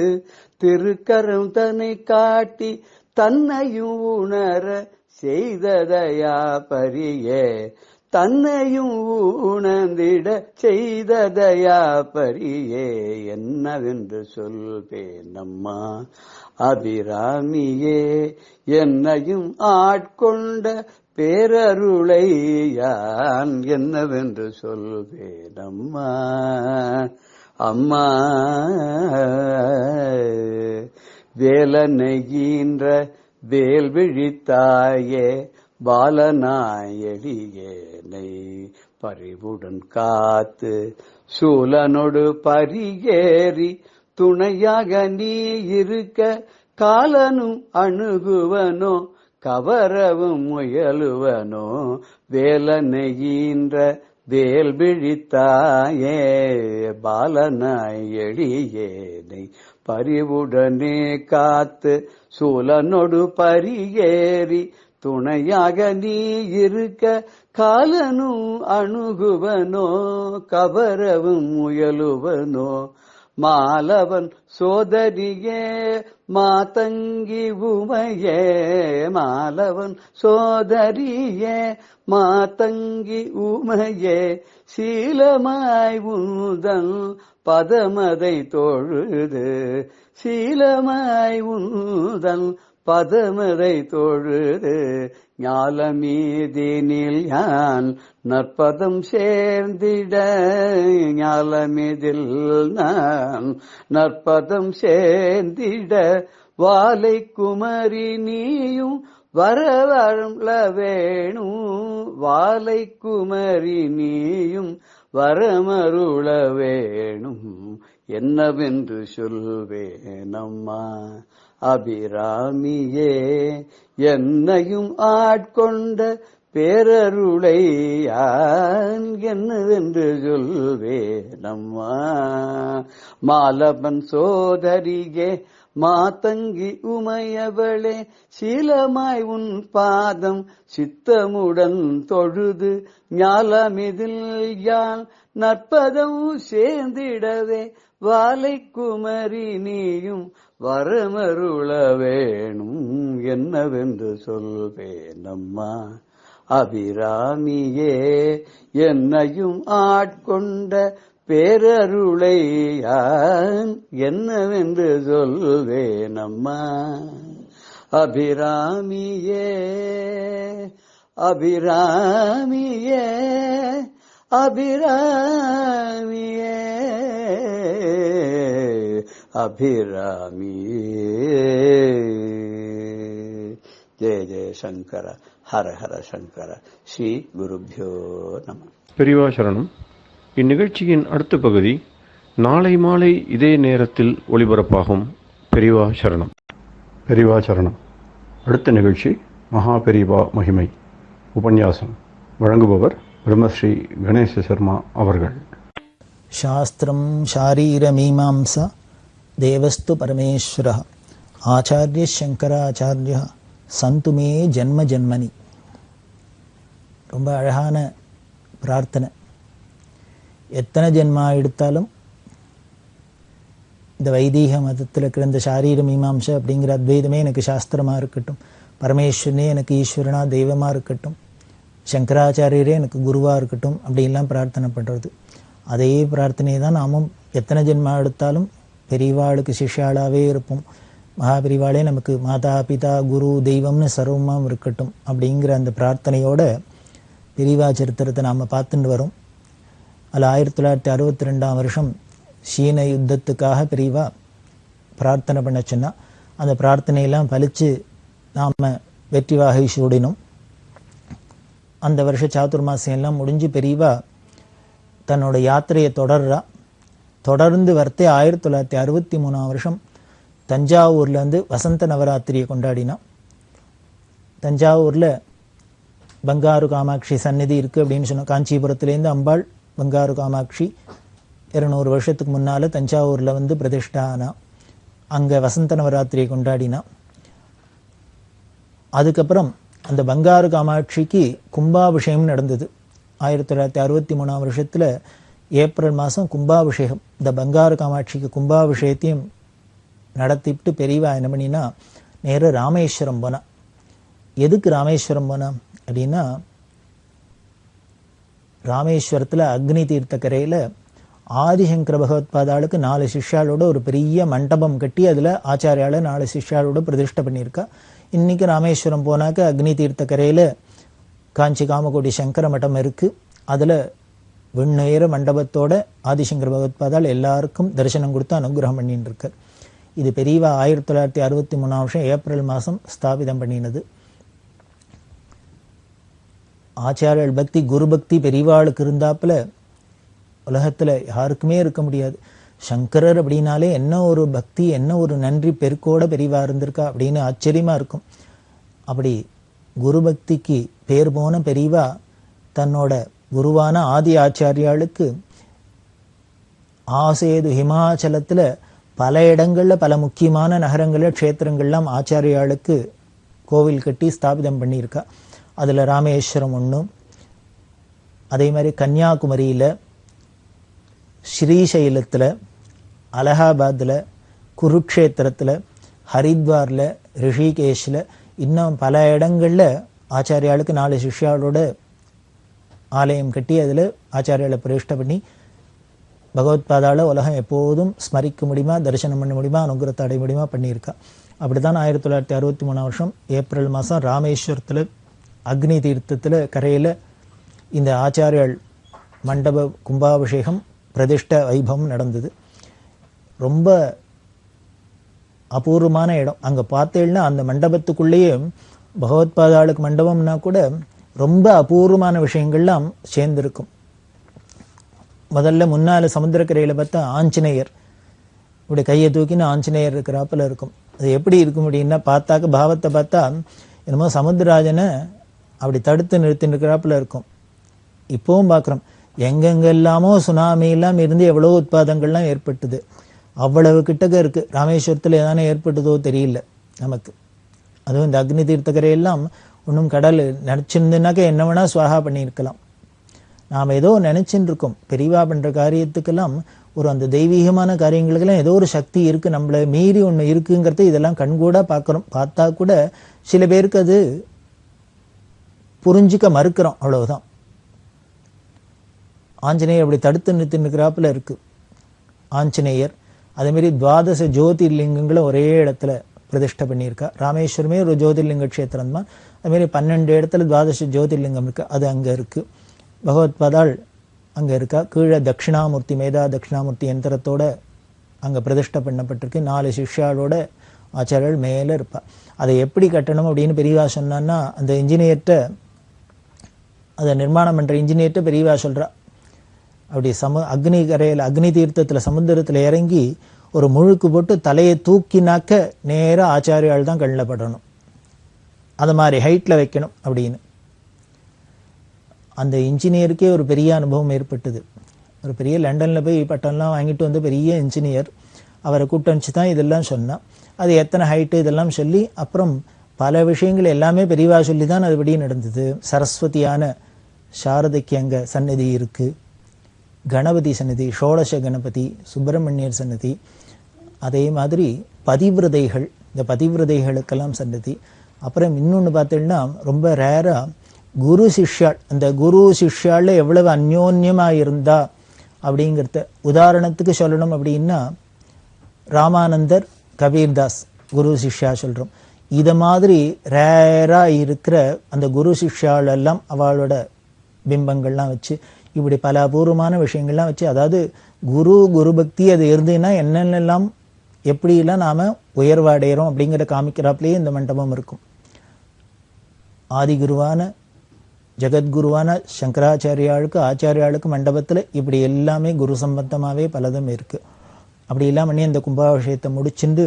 [SPEAKER 4] திருக்கரம் தன்னை காட்டி, தன்னையும் உணர செய்ததயா பரியே, தன்னையும் உணர்ந்திட செய்ததயா பரியே, என்னவென்று சொல்வேன் அம்மா அபிராமியே, என்னையும் ஆட்கொண்ட பேரருளை யான் என்னவென்று சொல்வேன் அம்மா அம்மா. வேலனைகின்ற வேல் விழித்தாயே, பாலநாயடியேனை பறிவுடன் காத்து, சூலனொடு பரிகேறி துணையாக நீ இருக்க, காலனும் அணுகுவனோ கவரவும் முயலுவனோ, வேலனைகின்ற வேல் விழித்தாயே, பாலநாயடியேனை பரிவுடனே காத்து, சூலனொடு பரிகேறி துணையாக நீ இருக்க, காலனும் அணுகுவனோ கவரவும் முயலுவனோ, மாலவன் சோதரியே மாதங்கி உமையே, மாலவன் சோதரியே மாதங்கி உமையே, சீலமாய் உந்தன் பதமதை தொழுது, சீலமாய் உந்தன் பதமதை தொழுது, ஞாலமீதினில் யான் நற்பதம் சேர்ந்திட, ஞாலமீதில் நான் நற்பதம் சேர்ந்திட, வாலை குமரி நீயும் வரவருள வேணும், வாலை குமரி நீயும் வரமருள வேணும், என்னவென்று சொல்வேன் அம்மா அபிராமியே, என்னையும் ஆட்கொண்ட பேரருளை யான் என்னவென்று சொல்வேனம்மா. மாலவன் சோதரியே மாதங்கி உமையவளே, சீலமாய் உன் பாதம் சித்தமுடன் தொழுது ஞாலமிதில் யான் நற்பதம் சேர்ந்திடவே வாலை குமரி நீயும் வரமருள வேணும் என்னவென்று சொல்வேனம்மா. அபிராமியே என்னையும் ஆட்கொண்ட பேரருளை யான் என்னவென்று சொல்வேனம்மா. அபிராமியே அபிராமியே அபிராமியே அபிராமியே. ஜெய ஜெய சங்கர, ஹர ஹர சங்கர. ஸ்ரீ குருப்யோ நம.
[SPEAKER 1] பெரியவா சரணம். இந்நிகழ்ச்சியின் அடுத்த பகுதி நாளை மாலை இதே நேரத்தில் ஒளிபரப்பாகும். பெரியவா சரணம். பெரியவா சரணம். அடுத்த நிகழ்ச்சி மகா பெரியவா மகிமை உபன்யாசம். வழங்குபவர் பிரம்மஸ்ரீ கணேச சர்மா அவர்கள்.
[SPEAKER 2] சாஸ்திரம் ஷாரீரமீமாம்சா தேவஸ்து பரமேஸ்வரः ஆச்சார்ய சங்கராச்சார்ய சந்துமே ஜன்ம ஜன்மனி. ரொம்ப அழகான பிரார்த்தனை. எத்தனை ஜென்மா எடுத்தாலும் இந்த வைதீக மதத்தில் இருக்கிற இந்த சாரீர மீமாம்சை அப்படிங்கிற அத்வைதமே எனக்கு சாஸ்திரமாக இருக்கட்டும், பரமேஸ்வரனே எனக்கு ஈஸ்வரனா தெய்வமாக இருக்கட்டும், சங்கராச்சாரியரே எனக்கு குருவாக இருக்கட்டும் அப்படின்லாம் பிரார்த்தனை பண்ணுறது. அதே பிரார்த்தனை தான் நாமும் எத்தனை ஜென்மா எடுத்தாலும் பெரியவாளுக்கு சிஷ்யாளாகவே இருப்போம். மகாபெரிவாளே நமக்கு மாதா பிதா குரு தெய்வம்னு சர்வமாக இருக்கட்டும் அப்படிங்கிற அந்த பிரார்த்தனையோட பெரியவா சரித்திரத்தை நாம் பார்த்துட்டு வரோம். அதில் 1962 வருஷம் சீன யுத்தத்துக்காக பெரியவா பிரார்த்தனை பண்ண சொன்னால் அந்த பிரார்த்தனையெல்லாம் பலித்து நாம் வெற்றி வாகை சூடினோம். அந்த வருஷ சாதுர்மாசியம் எல்லாம் முடிஞ்சு பெரியவா தன்னோட யாத்திரையை தொடர்ந்து வரத்தே 1963 வருஷம் தஞ்சாவூர்லேருந்து வசந்த நவராத்திரியை கொண்டாடினா. தஞ்சாவூரில் பங்காரு காமாட்சி சந்நிதி இருக்குது அப்படின்னு சொன்னோம். காஞ்சிபுரத்துலேருந்து அம்பாள் பங்காரு காமாட்சி 200 வருஷத்துக்கு முன்னால் தஞ்சாவூரில் வந்து பிரதிஷ்டா ஆனா. அங்கே வசந்த நவராத்திரியை கொண்டாடினா. அதுக்கப்புறம் அந்த பங்காரு காமாட்சிக்கு கும்பாபிஷேகம் நடந்தது. 1963 வருஷத்தில் ஏப்ரல் மாதம் கும்பாபிஷேகம். இந்த பங்காரு காமாட்சிக்கு கும்பாபிஷேகத்தையும் நடத்திவிட்டு பெரியவா என்ன பண்ணினா நேர ராமேஸ்வரம் போனா. எதுக்கு ராமேஸ்வரம் போனா அப்படின்னா, ராமேஸ்வரத்தில் அக்னி தீர்த்த கரையில் ஆதிசங்கர பகவத்பாதாளுக்கு 4 சிஷ்யாளோட ஒரு பெரிய மண்டபம் கட்டி அதில் ஆச்சாரியால 4 சிஷ்யாளோட பிரதிஷ்டை பண்ணியிருக்கா. இன்றைக்கி ராமேஸ்வரம் போனாக்க அக்னி தீர்த்த கரையில் காஞ்சி காமகோடி சங்கர மட்டம் இருக்குது. அதில் விண்ணுயர மண்டபத்தோட ஆதிசங்கர பகவத்பாதால் எல்லாருக்கும் தரிசனம் கொடுத்து அனுகிரகம் பண்ணின்னு இருக்கார். இது பெரியவா 1963 வருஷம் ஏப்ரல் மாதம் ஸ்தாபிதம் பண்ணினது. ஆச்சாரியல் பக்தி குரு பக்தி பெரியவாளுக்கு இருந்தாப்புல உலகத்தில் யாருக்குமே இருக்க முடியாது. சங்கரர் அப்படின்னாலே என்ன ஒரு பக்தி, என்ன ஒரு நன்றி பெருக்கோட பெரியவா இருந்திருக்கா அப்படின்னு ஆச்சரியமாக இருக்கும். அப்படி குரு பக்திக்கு பேர் போன பெரியவா தன்னோட குருவான ஆதி ஆச்சாரியாளுக்கு ஆசேது ஹிமாச்சலத்தில் பல இடங்களில் பல முக்கியமான நகரங்களில் க்ஷேத்திரங்கள்லாம் ஆச்சாரியாளுக்கு கோவில் கட்டி ஸ்தாபிதம் பண்ணியிருக்கா. அதில் ராமேஸ்வரம் ஒன்று, அதே மாதிரி கன்னியாகுமரியில், ஸ்ரீசைலத்தில், அலகாபாத்தில், குருக்ஷேத்திரத்தில், ஹரித்வாரில், ரிஷிகேஷில், இன்னும் பல இடங்களில் ஆச்சாரியாளுக்கு 4 சிஷ்யாளோட ஆலயம் கட்டி அதில் ஆச்சாரியாலை பிரதிஷ்டை பண்ணி பகவத்பாதால உலகம் எப்போதும் ஸ்மரிக்க முடியுமா, தரிசனம் பண்ண முடியுமா, அனுகிரகத்தை அடைய முடியுமா பண்ணியிருக்கா. அப்படி தான் 1963 வருஷம் ஏப்ரல் மாதம் ராமேஸ்வரத்தில் அக்னி தீர்த்தத்தில் கரையில் இந்த ஆச்சாரியால் மண்டப கும்பாபிஷேகம் பிரதிஷ்ட வைபவம் நடந்தது. ரொம்ப அபூர்வமான இடம். அங்கே பார்த்தேன்னா அந்த மண்டபத்துக்குள்ளேயே பகவத்பாதாளுக்கு மண்டபம்னா கூட ரொம்ப அபூர்வமான விஷயங்கள்லாம் சேர்ந்திருக்கும். முதல்ல முன்னால் சமுத்திரக்கரையில் பார்த்தா ஆஞ்சநேயர் இப்படி கையை தூக்கின்னு ஆஞ்சநேயர் இருக்கிறாப்பில் இருக்கும். அது எப்படி இருக்கும் அப்படின்னா பார்த்தாக்க பாவத்தை பார்த்தா என்னமோ சமுத்திரராஜனை
[SPEAKER 5] அப்படி தடுத்து நிறுத்தின்னு இருக்கிறாப்புல இருக்கும். இப்பவும் பார்க்குறோம், எங்கெங்கெல்லாமோ சுனாமி எல்லாம் இருந்து எவ்வளோ உட்பாதங்கள்லாம் ஏற்பட்டுது. அவ்வளவு கிட்டக்க இருக்கு. ராமேஸ்வரத்தில் எதானே ஏற்பட்டதோ தெரியல நமக்கு. அதுவும் இந்த அக்னி தீர்த்தக்கரையெல்லாம் ஒன்றும் கடல் நினச்சிருந்துனாக்க என்ன வேணா சுவாகா பண்ணியிருக்கலாம். நாம் ஏதோ நினச்சின்னு இருக்கோம். பெரியவா பண்ணுற காரியத்துக்கெல்லாம் ஒரு அந்த தெய்வீகமான காரியங்களுக்கெல்லாம் ஏதோ ஒரு சக்தி இருக்குது, நம்மளை மீறி ஒன்று இருக்குங்கிறத இதெல்லாம் கண்கூட பார்க்குறோம். பார்த்தா கூட சில பேருக்கு அது புரிஞ்சிக்க மறுக்கிறோம், அவ்வளவுதான். ஆஞ்சநேயர் அப்படி தடுத்து நிறுத்தினுக்கிறாப்புல இருக்கு. ஆஞ்சநேயர் அதேமாரி துவாதச ஜோதிர்லிங்கங்களும் ஒரே இடத்துல பிரதிஷ்டை பண்ணியிருக்கா. ராமேஸ்வரமே ஒரு ஜோதிர்லிங்க க்ஷேத்திரம் தான். அதுமாரி 12 இடத்துல துவாதச ஜோதிர்லிங்கம் இருக்கு, அது அங்கே இருக்கு. பகவத்பாதாள் அங்கே இருக்கா. கீழே தட்சிணாமூர்த்தி, மேதா தட்சிணாமூர்த்தி யந்திரத்தோட அங்கே பிரதிஷ்டை பண்ணப்பட்டிருக்கு. 4 சிஷ்யாளோட ஆச்சாரியர்கள் மேலே இருப்பா. அதை எப்படி கட்டணும் அப்படின்னு பெரியவா சொன்னான்னா, அந்த இன்ஜினியர்கிட்ட, அதை நிர்மாணம் பண்ணுற இன்ஜினியர்கிட்ட பெரியவா சொல்கிறா, அப்படி அக்னி கரையில் அக்னி தீர்த்தத்தில் சமுத்திரத்தில் இறங்கி ஒரு முழுக்கு போட்டு தலையை தூக்கினாக்க நேராக ஆச்சாரியால் தான் கண்ணில் படணும், அது மாதிரி ஹைட்டில் வைக்கணும் அப்படின்னு. அந்த இன்ஜினியருக்கே ஒரு பெரிய அனுபவம் ஏற்பட்டது. ஒரு பெரிய லண்டனில் போய் பட்டம்லாம் வாங்கிட்டு வந்து பெரிய இன்ஜினியர், அவரை கூட்டணிச்சு தான் இதெல்லாம் சொன்னான். அது எத்தனை ஹைட்டு இதெல்லாம் சொல்லி அப்புறம் பல விஷயங்கள் எல்லாமே பெரியவா சொல்லி தான் அதுபடி நடந்தது. சரஸ்வதியான சாரதைக்கு அங்கே சந்நிதி இருக்குது, கணபதி சந்நிதி, ஷோடச கணபதி, சுப்பிரமணியர் சந்நிதி, அதே மாதிரி பதிவிரதைகள், இந்த பதிவிரதைகளுக்கெல்லாம் சந்நிதி. அப்புறம் இன்னொன்று பார்த்தீங்கன்னா ரொம்ப ரேராக குரு சிஷ்யாள், அந்த குரு சிஷ்யாளில் எவ்வளவு அந்யோன்யமாக இருந்தா அப்படிங்கிறத உதாரணத்துக்கு சொல்லணும் அப்படின்னா, ராமானந்தர், கபீர்தாஸ் குரு சிஷ்யா சொல்கிறோம். இதை மாதிரி ரேராக இருக்கிற அந்த குரு சிஷ்யாலெல்லாம் அவளோட பிம்பங்கள்லாம் வச்சு இப்படி பல அபூர்வமான விஷயங்கள்லாம் வச்சு, அதாவது குரு பக்தி அது இருந்ததுன்னா என்னென்னலாம் எப்படிலாம் நாம் உயர்வடைகிறோம் அப்படிங்கிற காமிக்கிறாப்லேயே இந்த மண்டபம் இருக்கும். ஆதிகுருவான ஜெகத்குருவான சங்கராச்சாரியாளுக்கு ஆச்சாரியாளுக்கு மண்டபத்தில் இப்படி எல்லாமே குரு சம்பந்தமாகவே பலதும் இருக்குது. அப்படி எல்லாம் பண்ணி அந்த கும்பாபிஷேகத்தை முடிச்சுட்டு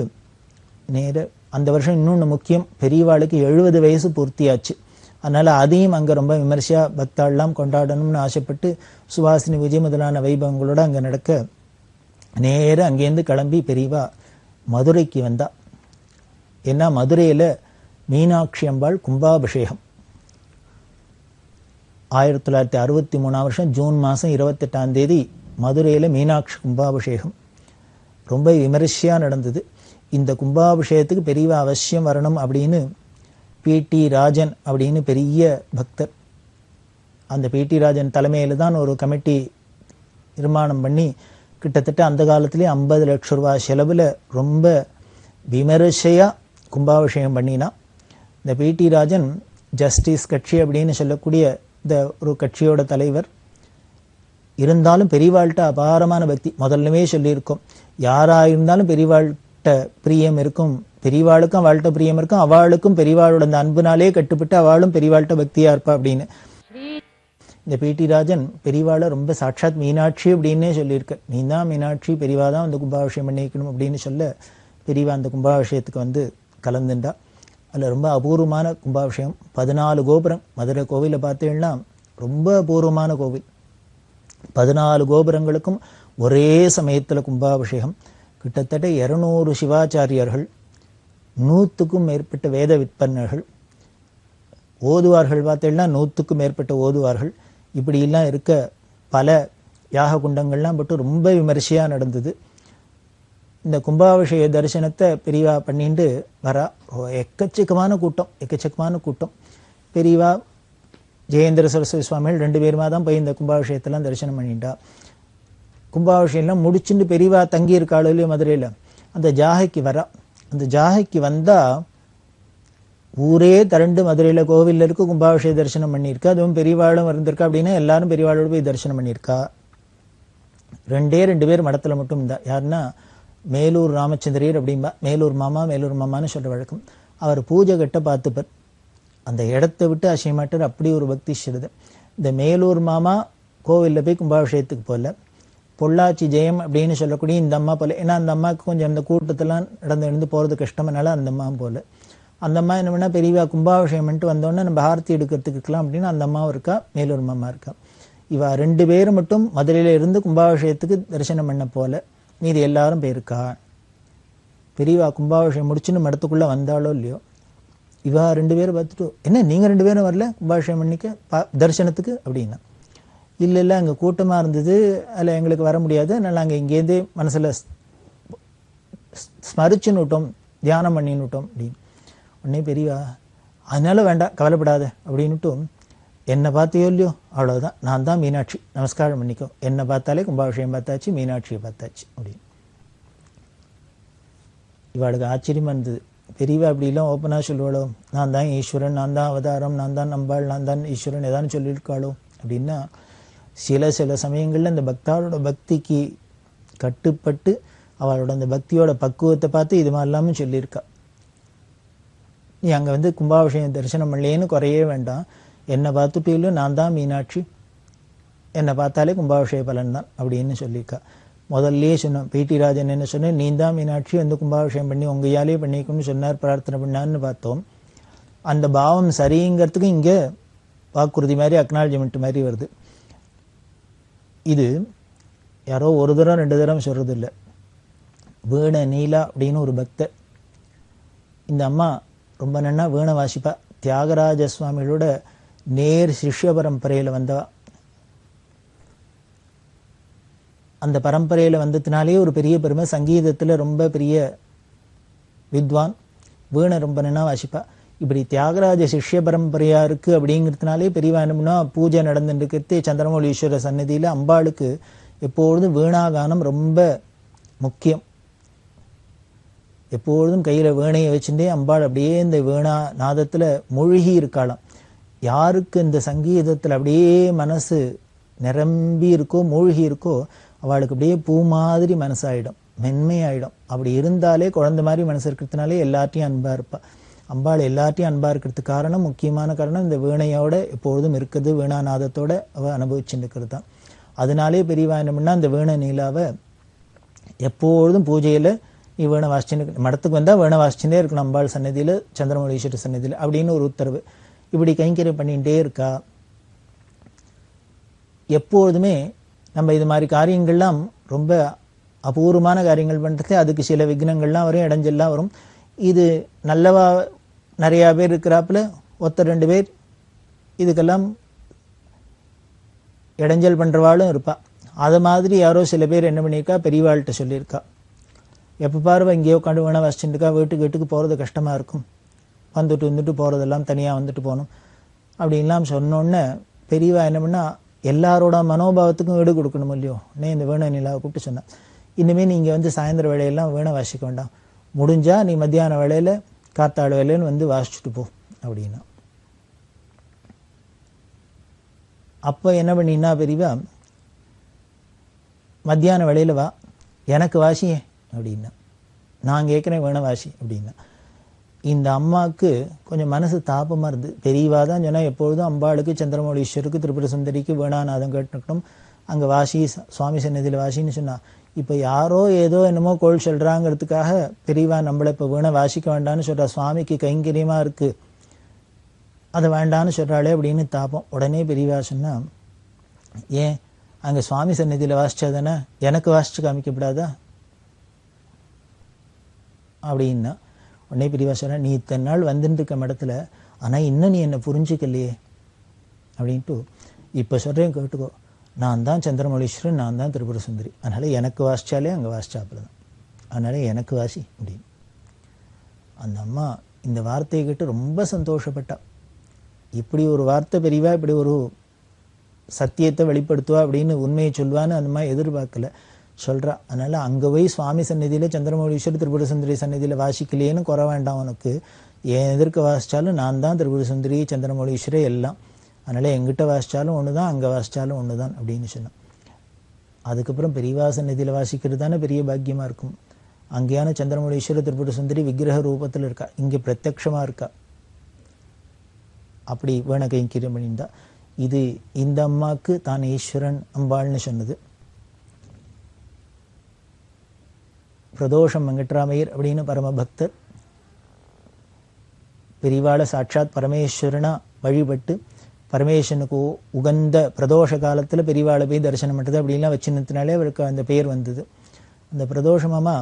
[SPEAKER 5] நேர அந்த வருஷம் இன்னொன்று முக்கியம், பெரியவாளுக்கு 70 வயசு பூர்த்தியாச்சு. அதனால் அதையும் அங்கே ரொம்ப விமர்சையாக பக்தாள்லாம் கொண்டாடணும்னு ஆசைப்பட்டு சுவாசினி பூஜை முதலான வைபவங்களோடு அங்கே நடக்க நேர அங்கேருந்து கிளம்பி பெரியவா மதுரைக்கு வந்தா. ஏன்னா மதுரையில் மீனாட்சி அம்பாள் கும்பாபிஷேகம் 1963 வருஷம் ஜூன் மாதம் 28ஆம் தேதி மதுரையில் மீனாட்சி கும்பாபிஷேகம் ரொம்ப விமரிசையாக நடந்தது. இந்த கும்பாபிஷேகத்துக்கு பெரியவா அவசியம் வரணும் அப்படின்னு பிடி ராஜன் அப்படின்னு பெரிய பக்தர், அந்த பிடி ராஜன் தலைமையில் தான் ஒரு கமிட்டி நிர்மாணம் பண்ணி கிட்டத்தட்ட அந்த காலத்திலே 50 லட்சம் ரூபாய் செலவில் ரொம்ப விமரிசையாக கும்பாபிஷேகம் பண்ணினா. இந்த பிடி ராஜன் ஜஸ்டிஸ் கட்சி அப்படின்னு சொல்லக்கூடிய இந்த ஒரு கட்சியோட தலைவர். இருந்தாலும் பெரியவாள்கிட்ட அபாரமான பக்தி. முதல்லவே சொல்லியிருக்கோம், யாராக இருந்தாலும் பெரியவாள்கிட்ட பிரியம் இருக்கும், பெரியவாளுக்கும் அவள்கிட்ட பிரியம் இருக்கும், அவளுக்கும் பெரியவாளோட அந்த அன்புனாலே கட்டுப்பட்டு அவளும் பெரியவாள்கிட்ட பக்தியா இருப்பா அப்படின்னு. இந்த பிடி ராஜன் பெரியவாளை ரொம்ப சாட்சாத் மீனாட்சி அப்படின்னே சொல்லியிருக்க. நீ தான் மீனாட்சி, பெரியவா தான் அந்த கும்பாபிஷேகம் பண்ணிக்கணும் அப்படின்னு சொல்ல பெரியவா அந்த கும்பாபிஷேகத்துக்கு வந்து கலந்துண்டா. அதில் ரொம்ப அபூர்வமான கும்பாபிஷேகம். 14 கோபுரம். மதுரை கோவிலை பார்த்தீங்கன்னா ரொம்ப அபூர்வமான கோவில். 14 கோபுரங்களுக்கும் ஒரே சமயத்தில் கும்பாபிஷேகம். கிட்டத்தட்ட 200 சிவாச்சாரியர்கள், 100க்கும் மேற்பட்ட வேத விற்பனர்கள், ஓதுவார்கள் பார்த்தீங்கன்னா 100க்கும் மேற்பட்ட ஓதுவார்கள். இப்படியெல்லாம் இருக்க பல யாக குண்டங்கள்லாம் பட்டு ரொம்ப விமரிசையாக நடந்தது. இந்த கும்பாபிஷேக தரிசனத்தை பெரியவா பண்ணிட்டு வரா. எக்கச்சக்கமான கூட்டம். பெரியவா ஜெயேந்திர சரஸ்வதி சுவாமிகள் 2 பேருமா தான் போய் இந்த கும்பாபிஷேகத்தெல்லாம் தரிசனம் பண்ணிட்டா. கும்பாபிஷேகம்லாம் முடிச்சுட்டு பெரியவா தங்கி இருக்காளோ இல்லையோ மதுரையில், அந்த ஜாகைக்கு வரா. அந்த ஜாகைக்கு வந்தால் ஊரே திரண்டு மதுரையில் கோவிலில் இருக்கு, கும்பாபிஷேக தரிசனம் பண்ணியிருக்கா. அதுவும் பெரியவாளும் இருந்திருக்கா. அப்படின்னா எல்லாரும் பெரியவாளோடு போய் தரிசனம் பண்ணியிருக்கா. 2 பேர் மடத்தில் மட்டும் இருந்தா. யாருன்னா மேலூர் ராமச்சந்திரியர் அப்படின்பா. மேலூர் மாமான்னு சொல்கிற வழக்கம். அவர் பூஜை கட்ட பார்த்துப்பார், அந்த இடத்த விட்டு அசையமாட்டார். அப்படி ஒரு பக்தி சிறுது. இந்த மேலூர் மாமா கோவிலில் போய் கும்பாபிஷேகத்துக்கு போகல. பொள்ளாச்சி ஜெயம் அப்படின்னு சொல்லக்கூடிய இந்த அம்மா போல. ஏன்னா அந்த அம்மாவுக்கு கொஞ்சம் அந்த கூட்டத்தெல்லாம் நடந்து போகிறது கஷ்டம்னால அந்த அம்மா போல. அந்த அம்மா என்ன பண்ணால் பெரியவா கும்பாபிஷேகம் பண்ணிட்டு வந்தோடனே நம்ம ஆரத்தி எடுக்கிறதுக்கு இருக்கலாம் அப்படின்னு அந்த அம்மாவும் இருக்கா, மேலூர் அம்மா இருக்கா. இவ 2 பேரும் மட்டும் மதுரையில இருந்து கும்பாபிஷேகத்துக்கு தரிசனம் பண்ண போல, மீதி எல்லாரும் போயிருக்கா. பெரியவா கும்பாபிஷேகம் முடிச்சுன்னு மடத்துக்குள்ளே வந்தாலோ இல்லையோ, இவா 2 பேரும் பார்த்துட்டு, என்ன நீங்கள் 2 பேரும் வரல கும்பாபிஷேகம் பண்ணிக்க தரிசனத்துக்கு அப்படின்னா, இல்லை அங்கே கூட்டமாக இருந்தது, அதில் எங்களுக்கு வர முடியாது, அதனால் நாங்கள் இங்கேருந்தே மனசில் ஸ்மரிச்சுன்னு விட்டோம், தியானம் பண்ணின்னு விட்டோம் அப்படின்னு. உடனே பெரியவா, அதனால வேண்டாம் கவலைப்படாத அப்படின்னுட்டு, என்னை பார்த்தியோ இல்லையோ அவ்வளோதான், நான் தான் மீனாட்சி, நமஸ்காரம் பண்ணிக்கோ, என்னை பார்த்தாலே கும்பாபிஷேகம் பார்த்தாச்சு, மீனாட்சியை பார்த்தாச்சு அப்படின்னு. இவாளுக்கு ஆச்சரியமாக இருந்தது. பெரியவா அப்படிலாம் ஓப்பனாக சொல்லுவாளோ, நான் தான் ஈஸ்வரன், நான் தான் அவதாரம், நான் தான் நம்பாள், நான் தான் ஈஸ்வரன் ஏதானு சொல்லியிருக்காளோ அப்படின்னா, சில சமயங்களில் இந்த பக்தாளோட பக்திக்கு கட்டுப்பட்டு அவளோட அந்த பக்தியோட பக்குவத்தை பார்த்து இது மாதிரிலாமும் சொல்லியிருக்கா. நீ அங்கே வந்து கும்பாபிஷேகம் தரிசனம் பண்ணலேன்னு குறையே வேண்டாம், என்னை பார்த்துட்டு இல்லையோ நான் தான் மீனாட்சி, என்னை பார்த்தாலே கும்பாபிஷேக பலன் தான் அப்படின்னு சொல்லியிருக்கா. முதல்லையே சொன்னோம், பிடி ராஜன் என்ன சொன்னேன், நீ தான் மீனாட்சி வந்து கும்பாபிஷேகம் பண்ணி உங்கள் யாலே பண்ணிக்கணும்னு சொன்னார், பிரார்த்தனை பண்ணான்னு பார்த்தோம். அந்த பாவம் சரிங்கிறதுக்கு இங்கே வாக்குறுதி மாதிரி அக்னாலஜ்மெண்ட் மாதிரி வருது. இது யாரோ ஒரு தரம் 2 தரம் சொல்கிறது இல்லை. வீணை நீலா அப்படின்னு ஒரு பக்தர், இந்த அம்மா ரொம்ப நன்னா வீணை வாசிப்பா, தியாகராஜ சுவாமிகளோட நேர் சிஷ்ய பரம்பரையில் வந்தவா. அந்த பரம்பரையில் வந்ததுனாலே ஒரு பெரிய பெருமை, சங்கீதத்தில் ரொம்ப பெரிய வித்வான், வீணை ரொம்ப நன்னா வாசிப்பா. இப்படி தியாகராஜ சிஷ்ய பரம்பரையா இருக்கு அப்படிங்கிறதுனாலே பெரியவா என்னம்னா, பூஜை நடந்துட்டு சந்திரமௌலீஸ்வர சன்னதியில் அம்பாளுக்கு எப்பொழுதும் வீணாகானம் ரொம்ப முக்கியம். எப்பொழுதும் கையில் வீணையை வச்சுட்டே அம்பாள் அப்படியே இந்த வீணா நாதத்தில் மூழ்கி இருக்காளாம். யாருக்கு இந்த சங்கீதத்தில் அப்படியே மனசு நிரம்பி இருக்கோ, மூழ்கி இருக்கோ, அவளுக்கு அப்படியே பூ மாதிரி மனசாயிடும், மென்மையாயிடும். அப்படி இருந்தாலே குழந்தை மாதிரி மனசு இருக்கிறதுனாலே எல்லாத்தையும் அன்பாக இருப்பா. அம்பாள் எல்லாத்தையும் அன்பாக இருக்கிறதுக்கு காரணம், முக்கியமான காரணம் இந்த வீணையோட எப்பொழுதும் இருக்கிறது, வீணாநாதத்தோட அவள் அனுபவிச்சுட்டு இருக்கிறது தான். அதனாலே பெரியவா என்ன பண்ணா, இந்த வீணை நீலாவை எப்பொழுதும் பூஜையில் நீ வீணை வாசிச்சுன்னு, மடத்துக்கு வந்தால் வீணை வாசிச்சுட்டே இருக்கணும் அம்பாள் சன்னதியில், சந்திரமௌலீஸ்வரர் சன்னதியில் அப்படின்னு ஒரு உத்தரவு. இப்படி கைங்கரியம் பண்ணிகிட்டே இருக்கா. எப்பொழுதுமே நம்ம இது மாதிரி காரியங்கள்லாம் ரொம்ப அபூர்வமான காரியங்கள் பண்ணுறது, அதுக்கு சில விக்னங்கள்லாம் வரும், இடைஞ்செல்லாம் வரும். இது நல்லவா நிறையா பேர் இருக்கிறாப்புல, 1-2 பேர் இதுக்கெல்லாம் இடைஞ்சல் பண்ணுறவாளும் இருப்பா. அது மாதிரி யாரோ சில பேர் என்ன பண்ணியிருக்கா, பெரியவாள்கிட்ட சொல்லியிருக்கா, எப்போ பாருவா இங்கேயோ உட்காந்து வீணை வச்சுட்டுருக்கா, வீட்டுக்கு போகிறது கஷ்டமாக இருக்கும், வந்துட்டு போகிறதெல்லாம் தனியாக வந்துட்டு போகணும் அப்படின்லாம் சொன்னோன்னே பெரியவா என்ன பண்ணால், எல்லாரோட மனோபாவத்துக்கும் வீடு கொடுக்கணும் இல்லையோ, இந்த வீணை நிலாவை கூப்பிட்டு சொன்னேன், இனிமேல் நீங்கள் வந்து சாயந்தர வேலையெல்லாம் வீணை வாசிக்க வேண்டாம், முடிஞ்சால் நீ மத்தியான வேலையில் காத்தாடு வேலைன்னு வந்து வாசிச்சுட்டு போ அப்படின்னா. அப்போ என்ன பண்ணினா பெரியவா, மத்தியான வேலையில் வா, எனக்கு வாசியே அப்படின்னா, நான் கேட்குறேன் வீணை வாசி அப்படின்னா. இந்த அம்மாவுக்கு கொஞ்சம் மனசு தாபமாக இருந்து, பெரியவா தான் சொன்னால் எப்பொழுதும் அம்பாளுக்கு, சந்திரமௌலீஸ்வருக்கு, திரிபுர சுந்தரிக்கு வீணாநாதம் கேட்டுக்கணும், அங்கே வாசி சுவாமி சன்னதியில் வாசின்னு சொன்னா. இப்போ யாரோ ஏதோ என்னமோ கோள் சொல்கிறாங்கிறதுக்காக பெரியவா நம்மளை இப்போ வீணை வாசிக்க வேண்டான்னு சொல்கிறா, சுவாமிக்கு கைங்கரியமாக இருக்குது அதை வேண்டான்னு சொல்கிறாளே அப்படின்னு தாப்போம். உடனே பெரியவா சொன்னால், ஏன் அங்கே சுவாமி சன்னதியில் வாசிச்சா தானே எனக்கு வாசித்து காமிக்கப்படாதா அப்படின்னா. உடனே பெரியவா சொன்னா, நீ இத்தனை நாள் வந்துட்டு இருக்க இடத்துல, ஆனால் இன்னும் நீ என்னை புரிஞ்சுக்கலையே அப்படின்ட்டு, இப்போ சொல்கிறேன் கேட்டுக்கோ, நான் தான் சந்திரமௌலீஸ்வரன், நான் தான் திரிபுர சுந்தரி, அதனால் எனக்கு வாசித்தாலே அங்கே வாசிச்சாப்புல தான், அதனால் எனக்கு வாசி அப்படின்னு. அந்த அம்மா இந்த வார்த்தையை கேட்டு ரொம்ப சந்தோஷப்பட்டா. இப்படி ஒரு வார்த்தை பெரியவா இப்படி ஒரு சத்தியத்தை வெளிப்படுத்துவா அப்படின்னு, உண்மையை சொல்வான்னு அந்த மாதிரி எதிர்பார்க்கல, சொல்கிறா. அதனால் அங்கே போய் சுவாமி சன்னதியில், சந்திரமௌலீஸ்வரர், திரிபுர சுந்தரி சன்னதியில் வாசிக்கலையேன்னு குறை வேண்டாம் உனக்கு, என் எதிர்க்க வாசித்தாலும் நான் தான் திரிபுர சுந்தரி, சந்திரமௌலீஸ்வரர் எல்லாம், அதனால் எங்கிட்ட வாசித்தாலும் ஒன்று தான், அங்கே வாசித்தாலும் ஒன்று தான் அப்படின்னு சொன்னான். அதுக்கப்புறம் பெரியவா சன்னதியில் வாசிக்கிறது தானே பெரிய பாக்கியமாக இருக்கும். அங்கேயான சந்திரமௌலீஸ்வரர், திரிபுர சுந்தரி விக்கிரக ரூபத்தில் இருக்கா, இங்கே பிரத்யக்ஷமாக இருக்கா. அப்படி வீண கைங்கரியம் பண்ணியிருந்தா. இது இந்த அம்மாவுக்கு தான் ஈஸ்வரன் அம்பாள்னு சொன்னது. பிரதோஷம் வெங்கட்ராமையர் அப்படின்னு பரமபக்தர், பெரியவாளை சாட்சாத் பரமேஸ்வரனா வழிபட்டு பரமேஸ்வரனுக்கு உகந்த பிரதோஷ காலத்தில் பெரியவாளை போய் தரிசனம் பண்ணுறது அப்படின்லாம் வச்சுனதுனாலே அவருக்கு அந்த பெயர் வந்தது. அந்த பிரதோஷமாக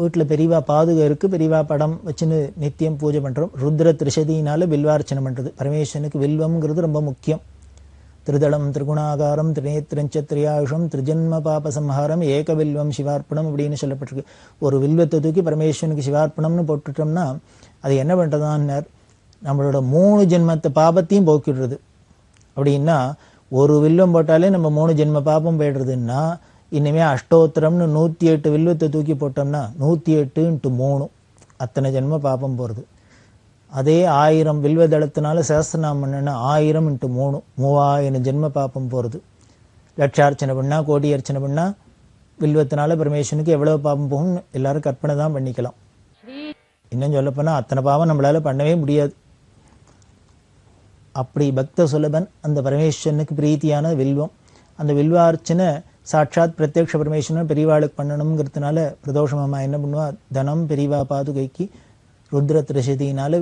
[SPEAKER 5] வீட்டில் பெரியவா பாதுகா இருக்குது, பெரியவா படம் வச்சுன்னு நித்தியம் பூஜை பண்ணுறோம். ருத்ர திரிசதியினால வில்வார்ச்சனை பண்ணுறது. பரமேஸ்வரனுக்கு வில்வம்ங்கிறது ரொம்ப முக்கியம். திருதளம் திரிகுணாகாரம் திரிநேத்திரஞ்ச திரியாயுஷம் திரிஜன்ம பாபசம்ஹாரம் ஏக வில்வம் சிவார்ப்பணம் அப்படின்னு சொல்லப்பட்டிருக்கு. ஒரு வில்வத்தை தூக்கி பரமேஸ்வரனுக்கு சிவார்ப்பணம்னு போட்டுட்டோம்னா அது என்ன பண்ணுறதான்னார், நம்மளோட 3 ஜென்மத்தை பாபத்தையும் போக்கிடுறது. அப்படின்னா ஒரு வில்வம் போட்டாலே நம்ம 3 ஜென்ம பாபம் போயிடுறதுன்னா இனிமே அஷ்டோத்திரம்னு 108 வில்வத்தை தூக்கி போட்டோம்னா 108 × 3 அத்தனை ஜென்ம பாபம் போகிறது. அதே 1000 வில்வ தளத்தினால சஹஸ்ரநாமம் பண்ணா 1000 × 3 3000 ஜென்ம பாபம் போகிறது. லட்சார்ச்சனை பண்ணா கோடி அர்ச்சனை பண்ணா வில்வத்தினால பரமேஸ்வரனுக்கு எவ்வளவு பாபம் போகும்னு எல்லாரும் கற்பனை தான் பண்ணிக்கலாம். இன்னும் சொல்லப்போனா அத்தனை பாவம் நம்மளால பண்ணவே முடியாது. அப்படி பக்த சுலபன் அந்த பரமேஸ்வரனுக்கு பிரீத்தியான வில்வம். அந்த வில்வார்ச்சனை சாட்சாத் பிரத்யக்ஷ பரமேஸ்வரன் பெரியவாளுக்கு பண்ணணுங்கிறதுனால பிரதோஷமாமா என்ன பண்ணுவா, தனம் பெரியவா பாதுகைக்கு ருத்ர திரிசதியினால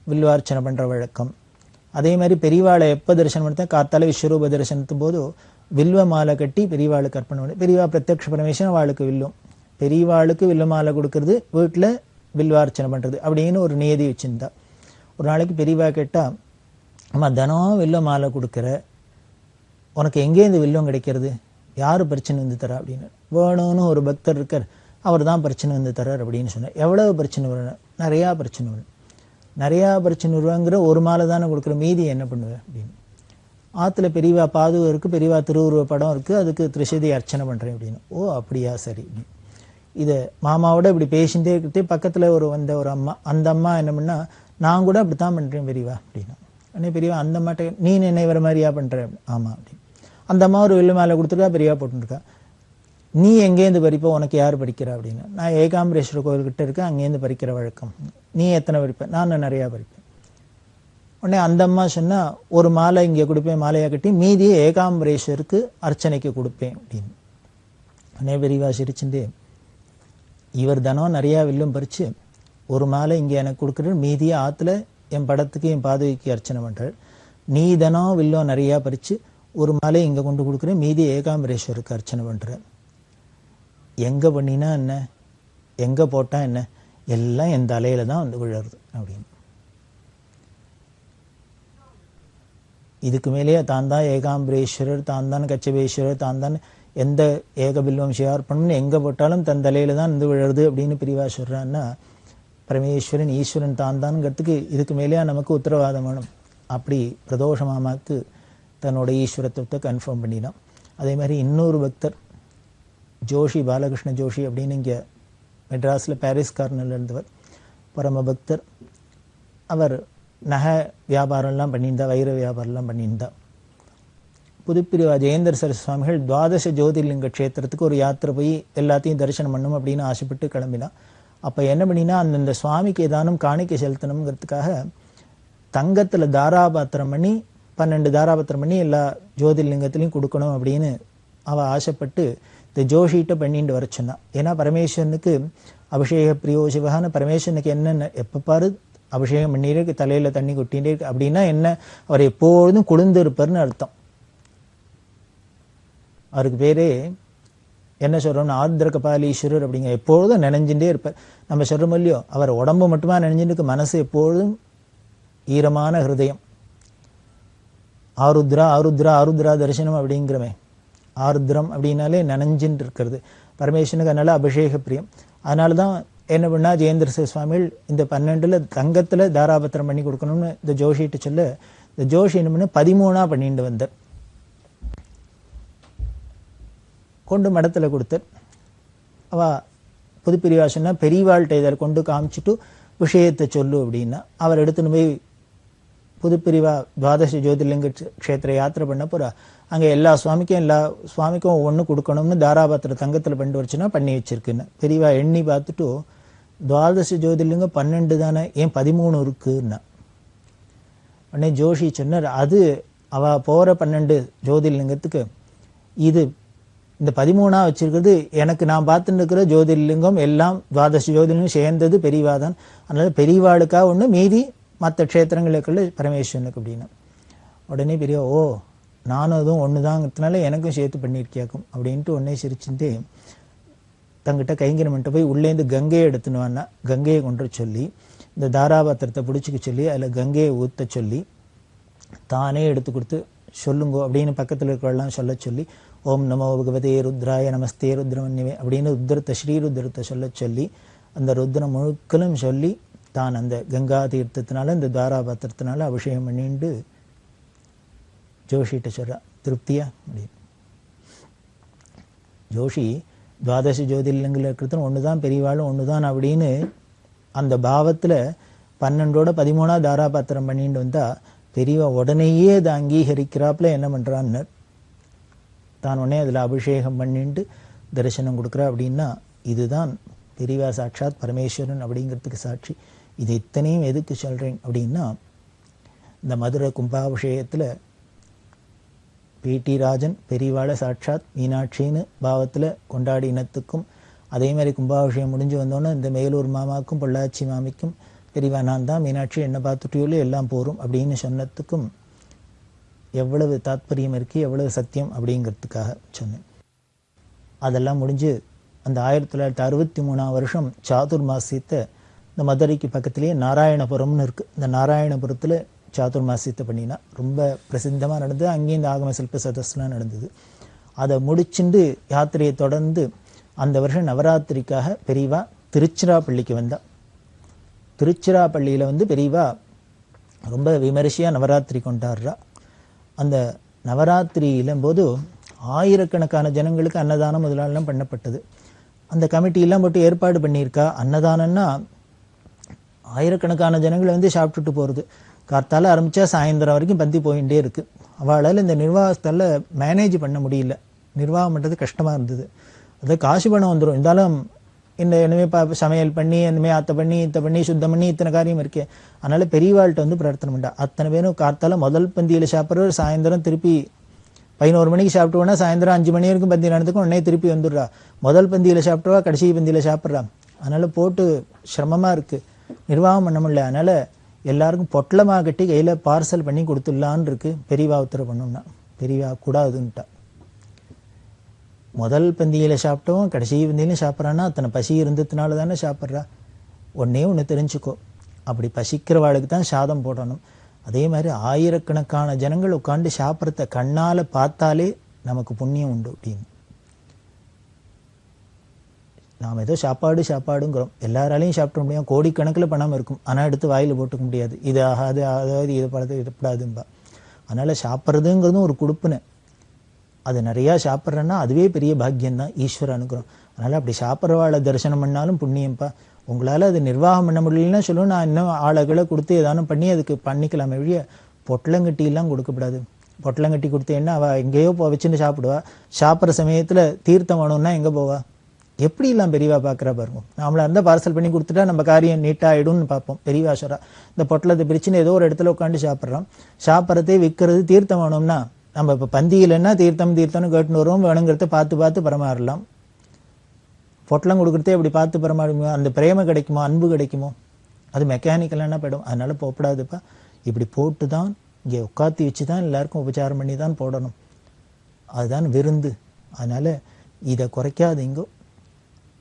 [SPEAKER 5] வில்வார்ச்சனை பண்ற வழக்கம். அதே மாதிரி பெரியவாளை எப்போ தரிசனம் பண்ணா காத்தால விஸ்வரூப தரிசனத்தும் போது வில்வ மாலை கட்டி பெரியவாளுக்கு அர்ப்பணம் பண்ணி, பெரியவா பிரத்யக்ஷ பரமேஸ்வரன் அவளுக்கு வில்வம், பெரியவாளுக்கு வில்வ மாலை கொடுக்கறது, வீட்டில் வில்வார்ச்சனை பண்றது அப்படின்னு ஒரு நியதி வச்சிருந்தா. ஒரு நாளைக்கு பெரியவா கேட்டா, அம்மா தினம் வில்வ மாலை கொடுக்குற, உனக்கு எங்கே இந்த வில்வம் கிடைக்கிறது, யாரு பிரச்சனை வந்து தரா அப்படின்னு. வேணும்னு ஒரு பக்தர் இருக்கார், அவர் தான் பிரச்சனை வந்து தர்றார் அப்படின்னு சொன்னார். எவ்வளவு பிரச்சனை வரும், நிறையா பிரச்சனை வரும். நிறையா பிரச்சனை வருவாங்கிற ஒரு மாலை தானே கொடுக்குற, மீதி என்ன பண்ணுவேன் அப்படின்னு. ஆற்றுல பெரியவா பாதுகா இருக்குது, பெரியவா திருவுருவ படம் இருக்குது, அதுக்கு திரிசதி அர்ச்சனை பண்ணுறேன் அப்படின்னு. ஓ அப்படியா, சரி. இதை மாமாவோட இப்படி பேசிகிட்டே இருக்கிறதே பக்கத்தில் வந்த ஒரு அம்மா, அந்த அம்மா என்ன பண்ணா, நான் கூட அப்படித்தான் பண்ணுறேன் பெரியவா அப்படின்னா. உடனே பெரியவா அந்த அம்மாட்ட, நீ என்னை வர மாதிரியா பண்ணுறேன். ஆமாம் அப்படின்னு. அந்த அம்மா ஒரு வெள்ளை மாலை கொடுத்துருக்கா, பெரியவா போட்டுருக்கா. நீ எங்கேருந்து பறிப்ப, உனக்கு யார் பறிக்கிறா அப்படின்னு. நான் ஏகாம்பரேஸ்வரர் கோவில்கிட்ட இருக்கேன், அங்கேருந்து பறிக்கிற வழக்கம். நீ எத்தனை பறிப்பேன், நான் நிறையா பறிப்பேன். உடனே அந்த அம்மா சொன்னா, ஒரு மாலை இங்கே கொடுப்பேன் மாலையாக கட்டி, மீதியை ஏகாம்பரேஸ்வருக்கு அர்ச்சனைக்கு கொடுப்பேன் அப்படின்னு. உடனே பெரியவா சிரிச்சுட்டு, இவர் தினம் நிறையா வில்லும் பறித்து ஒரு மாலை இங்கே எனக்கு கொடுக்குற, மீதியை ஆற்றுல என் படத்துக்கு என் பாதுகைக்கு அர்ச்சனை பண்ணுறாள். நீ தினம் வில்லும் நிறையா பறித்து ஒரு மாலை இங்கே கொண்டு கொடுக்குற, மீதி ஏகாம்பரேஸ்வருக்கு அர்ச்சனை பண்ணுற. எங்கே பண்ணினா என்ன, எங்கே போட்டால் என்ன, எல்லாம் என் தலையில தான் வந்து விழுறது அப்படின்னு. இதுக்கு மேலேயே தான் தான் ஏகாம்பரேஸ்வரர், தான் தான் கச்சபேஸ்வரர், தான் தான் எந்த ஏகபில்வம் சிவார்ப்பணம்னு எங்கே போட்டாலும் தன் தலையில தான் வந்து விழுறது அப்படின்னு பிரிவா சொல்கிறான்னா, பரமேஸ்வரன் ஈஸ்வரன் தான் தான்ங்கிறதுக்கு இதுக்கு மேலேயே நமக்கு உத்தரவாதம் வேணும். அப்படி பிரதோஷ மாமாவுக்கு தன்னோட ஈஸ்வரத்துவத்தை கன்ஃபார்ம் பண்ணினான். அதே மாதிரி இன்னொரு பக்தர் ஜோஷி, பாலகிருஷ்ண ஜோஷி அப்படின்னு இங்கே மெட்ராஸில் பாரிஸ் கார்னரில் இருந்தவர், பரம பக்தர். அவர் நகை வியாபாரம்லாம் பண்ணியிருந்தா, வைர வியாபாரம்லாம் பண்ணியிருந்தா. புதுப்பிரிவா ஜெயேந்திர சரஸ்வதி சுவாமிகள் 12 ஜோதிர்லிங்க க்ஷேத்திரத்துக்கு ஒரு யாத்திரை போய் எல்லாத்தையும் தரிசனம் பண்ணணும் அப்படின்னு ஆசைப்பட்டு கிளம்பினா. அப்போ என்ன பண்ணினா, அந்தந்த சுவாமிக்கு ஏதானும் காணிக்கை செலுத்தணுங்கிறதுக்காக தங்கத்தில் தாராபாத்திரம் பண்ணி 12 தாராபாத்திரம் பண்ணி எல்லா ஜோதிர்லிங்கத்திலையும் கொடுக்கணும் அப்படின்னு அவள் ஆசைப்பட்டு இந்த ஜோஷிகிட்ட பண்ணிட்டு வர சொன்னான். ஏன்னா பரமேஸ்வரனுக்கு அபிஷேக பிரியோ சிவகான, பரமேஸ்வரனுக்கு என்னென்ன எப்போ பாரு அபிஷேகம் பண்ணிட்டே இருக்கு, தலையில் தண்ணி கொட்டிகிட்டே இருக்கு. அப்படின்னா என்ன, அவர் எப்பொழுதும் குளிர்ந்து இருப்பார்னு அர்த்தம். அவருக்கு பேரே என்ன சொல்கிறோம்னா ஆர்திர கபாலீஸ்வரர் அப்படிங்க, எப்பொழுதும் நினைஞ்சுட்டே இருப்பார். நம்ம சொல்கிறோம் இல்லையோ, அவர் உடம்பு மட்டுமா நினைஞ்சுட்டு இருக்கு, மனசு எப்பொழுதும் ஈரமான ஹிருதயம். ஆருத்ரா ஆருத்ரா ஆருத்ரா தரிசனம் அப்படிங்கிறமே, ஆருத்ரம் அப்படின்னாலே நனைஞ்சுட்டு இருக்கிறது பரமேஸ்வரனுக்கு. அதனால அபிஷேக பிரியம். அதனால தான் என்ன பண்ணா ஜெயேந்திர சரஸ்வதி சுவாமிகள் இந்த 12 தங்கத்தில் தாராபத்திரம் பண்ணி கொடுக்கணும்னு இந்த ஜோஷிட்டு சொல்ல, இந்த ஜோஷி என்ன பண்ண 13 பண்ணிட்டு வந்தார். கொண்டு மடத்தில் கொடுத்தார். அவ புதுப்பிரிவா சொன்னா, பெரியவாள்கிட்ட இதை கொண்டு காமிச்சிட்டு விஷயத்தை சொல்லு அப்படின்னா, அவர் எடுத்துன்னு போய் புதுப்பிரிவா 12 ஜோதிர்லிங்க க்ஷேத்திர யாத்திரை பண்ண போறா. அங்கே எல்லா சுவாமிக்கும் ஒவ்வொன்று கொடுக்கணும்னு தாராபாத்திரம் தங்கத்தில் பண்ணிட்டு வச்சுன்னா பண்ணி வச்சிருக்குன்னு பெரியவா எண்ணி பார்த்துட்டு, 12 ஜோதிர்லிங்கம் 12 தானே, ஏன் 13 இருக்குன்னா. உடனே ஜோஷி சொன்னார், அது அவ போகிற 12 ஜோதிர்லிங்கத்துக்கு இது இந்த 13 வச்சிருக்கிறது எனக்கு நான் பார்த்துட்டு இருக்கிற ஜோதிர்லிங்கம் எல்லாம் துவாதச ஜோதிர்லிங்கம் சேர்ந்தது பெரியவா தான். அதனால பெரியவாளுக்காக ஒன்று, மீதி மற்ற க்ஷேத்திரங்களுக்குள்ள பரமேஸ்வரனுக்கு அப்படின்னா. உடனே பெரிய ஓ நானும் அதுவும் ஒன்று தாங்கிறதுனால எனக்கும் சேர்த்து பண்ணியிருக்கியாக்கும் அப்படின்ட்டு உடனே சிரிச்சுட்டு தங்கிட்ட கைங்கரம்ன்ட்டு போய் உள்ளேருந்து கங்கையை எடுத்துன்னு வான்னா கங்கையை கொண்டு சொல்லி இந்த தாராபாத்திரத்தை பிடிச்சிக்க சொல்லி அதில் கங்கையை ஊற்ற சொல்லி தானே எடுத்து கொடுத்து சொல்லுங்கோ அப்படின்னு பக்கத்தில் இருக்கிறவெல்லாம் சொல்ல சொல்லி ஓம் நமோ பகவதே ருத்ராய நமஸ்தே ருத்ரமன்யவே அப்படின்னு ருத்ரத்தை ஸ்ரீருத்ரத்தை சொல்ல சொல்லி அந்த ருத்ரம் முழுக்களும் சொல்லி தான் அந்த கங்கா தீர்த்தத்தினால இந்த தாராபாத்திரத்தினால அபிஷேகம் பண்ணிட்டு ஜோஷிகிட்ட சொல்கிறா திருப்தியா அப்படின்னு. ஜோஷி துவாதசி ஜோதிர்லிங்கத்தில் இருக்கிறது ஒன்று தான் பெரியவாளும் ஒன்று தான் அப்படின்னு அந்த பாவத்தில் 12ஓட 13 தாராபாத்திரம் பண்ணிட்டு வந்தால் பெரியவா உடனேயே அதை அங்கீகரிக்கிறாப்புல என்ன பண்ணுறான்னு தான் உடனே அதில் அபிஷேகம் பண்ணிட்டு தரிசனம் கொடுக்குறா. அப்படின்னா இதுதான் பெரியவா சாட்சாத் பரமேஸ்வரன் அப்படிங்கிறதுக்கு சாட்சி. இது இத்தனையும் எதுக்கு சொல்கிறேன் அப்படின்னா, இந்த மதுரை கும்பாபிஷேகத்தில் பிடி ராஜன் பெரியவாளை சாட்சாத் மீனாட்சின்னு பாவத்தில் கொண்டாடினத்துக்கும், அதே மாதிரி கும்பாபிஷேகம் முடிஞ்சு வந்தோன்னே இந்த மேலூர் மாமாவுக்கும் பொள்ளாச்சி மாமிக்கும் பெரியவா நான் தான் மீனாட்சி என்ன பார்த்துட்டியோல எல்லாம் போரும் அப்படின்னு சொன்னதுக்கும் எவ்வளவு தாத்பரியம் இருக்குது, எவ்வளவு சத்தியம் அப்படிங்கிறதுக்காக சொன்னேன். அதெல்லாம் முடிஞ்சு அந்த 1963 வருஷம் சாதுர்மாசியத்தை இந்த மதுரைக்கு பக்கத்துலேயே நாராயணபுரம்னு இருக்குது. இந்த நாராயணபுரத்தில் சாதுர்மாசியத்தை பண்ணினா ரொம்ப பிரசித்தமாக நடந்தது. அங்கேயும் இந்த ஆகம சில்ப சதஸ்லாம் நடந்தது. அதை முடிச்சுட்டு யாத்திரையை தொடர்ந்து அந்த வருஷம் நவராத்திரிக்காக பெரியவா திருச்சிராப்பள்ளிக்கு வந்தா. திருச்சிராப்பள்ளியில் வந்து பெரியவா ரொம்ப விமரிசையாக நவராத்திரி கொண்டாடுறா. அந்த நவராத்திரியிலும் போது ஆயிரக்கணக்கான ஜனங்களுக்கு அன்னதானம் முதலாளெல்லாம் பண்ணப்பட்டது. அந்த கமிட்டியெல்லாம் போட்டு ஏற்பாடு பண்ணியிருக்கா. அன்னதானம்னா ஆயிரக்கணக்கான ஜனங்களை வந்து சாப்பிட்டுட்டு போகிறது. கார்த்தால ஆரம்பித்தா சாயந்தரம் வரைக்கும் பந்தி போயிட்டே இருக்குது. அவளால் இந்த நிர்வாகத்தால் மேனேஜ் பண்ண முடியல. நிர்வாகம் பண்ணுறது கஷ்டமாக இருந்தது. அது காசு பணம் வந்துடும். இருந்தாலும் இந்த இனிமேல் சமையல் பண்ணி இனிமேல் அத்தை பண்ணி இத்தை பண்ணி சுத்தம் பண்ணி இத்தனை காரியம் இருக்கே. அதனால் பெரியவாள்கிட்ட வந்து பிரார்த்தனை பண்ணா. அத்தனை பேரும் கார்த்தால முதல் பந்தியில் சாப்பிட்றவர் சாயந்தரம் திருப்பி 11 மணிக்கு சாப்பிட்டுவோன்னா சாயந்தரம் 5 மணி வரைக்கும் பந்தி நடந்துக்கும். உடனே திருப்பி வந்துடுறா. முதல் பந்தியில் சாப்பிட்ருவா, கடைசி பந்தியில் சாப்பிட்றா. அதனால் போட்டு சிரமமாக இருக்குது, நிர்வாகம் பண்ண முடியல. அதனால் எல்லாருக்கும் பொட்டலமாக கட்டி கையில் பார்சல் பண்ணி கொடுத்துடலான்னு இருக்குது. பெரியவா உத்தரவு பண்ணோம்னா பெரியவா கூடாதுன்ட்டா. முதல் பந்தியில் சாப்பிட்டோம், கடைசி பந்தியிலும் சாப்பிட்றான்னா அத்தனை பசி இருந்ததுனால தானே சாப்பிட்றா. ஒன்று தெரிஞ்சுக்கோ, அப்படி பசிக்கிறவாளுக்கு தான் சாதம் போடணும். அதே மாதிரி ஆயிரக்கணக்கான ஜனங்கள் உட்காந்து சாப்பிட்றத கண்ணால் பார்த்தாலே நமக்கு புண்ணியம் உண்டு அப்படின்னு. நாம் ஏதோ சாப்பாடுங்கிறோம். எல்லாராலையும் சாப்பிட முடியும். கோடிக்கணக்கில் பணம் இருக்கும், ஆனால் எடுத்து வாயில் போட்டுக்க முடியாது. இது ஆகாது, அதாவது இது படத்து இதுப்படாதும்பா. அதனால் சாப்பிட்றதுங்கிறதும் ஒரு கொடுப்புன்னு. அது நிறையா சாப்பிட்றேன்னா அதுவே பெரிய பாக்கியம்தான், ஈஸ்வர அனுகிரகம். அதனால் அப்படி சாப்பிட்றவாளை தரிசனம் பண்ணாலும் புண்ணியம்ப்பா. உங்களால் அது நிர்வாகம் பண்ண முடியலன்னா சொல்லுவோம், நான் இன்னும் ஆளுகளை கொடுத்து ஏதானும் பண்ணி அதுக்கு பண்ணிக்கலாமே வழிய பொட்டலங்கட்டிலாம் கொடுக்கப்படாது. பொட்டலங்கட்டி கொடுத்தேன்னா அவள் எங்கேயோ வச்சுன்னு சாப்பிடுவா. சாப்பிட்ற சமயத்தில் தீர்த்தம் வேணும்னா எங்கே போவா? எப்படிலாம் பெரியவா பார்க்குறா பாருங்க. நம்மளா இருந்தால் பார்சல் பண்ணி கொடுத்துட்டா நம்ம காரியம் நீட்டாக ஆகிடும்னு பார்ப்போம். பெரியவா சொல்கிறா, இந்த பொட்டலத்தை பிரிச்சுன்னு ஏதோ ஒரு இடத்துல உட்காந்து சாப்பிட்றோம். சாப்பிட்றதே விற்கிறது தீர்த்தம் வேணும்னா நம்ம இப்போ பந்தியிலன்னா தீர்த்தம்னு கேட்டுன்னு வருவோம். வேணுங்கிறத பார்த்து பரமாறலாம். பொட்டலம் கொடுக்குறதே அப்படி பார்த்து பரமாறுமோ, அந்த பிரேம கிடைக்குமோ, அன்பு கிடைக்குமோ? அது மெக்கானிக்கலானா போய்டும். அதனால் போகப்படாதுப்பா. இப்படி போட்டு தான் இங்கே உட்காத்தி வச்சு தான் எல்லாருக்கும் உபச்சாரம் பண்ணி தான் போடணும். அதுதான் விருந்து. அதனால் இதை குறைக்காதீங்கோ.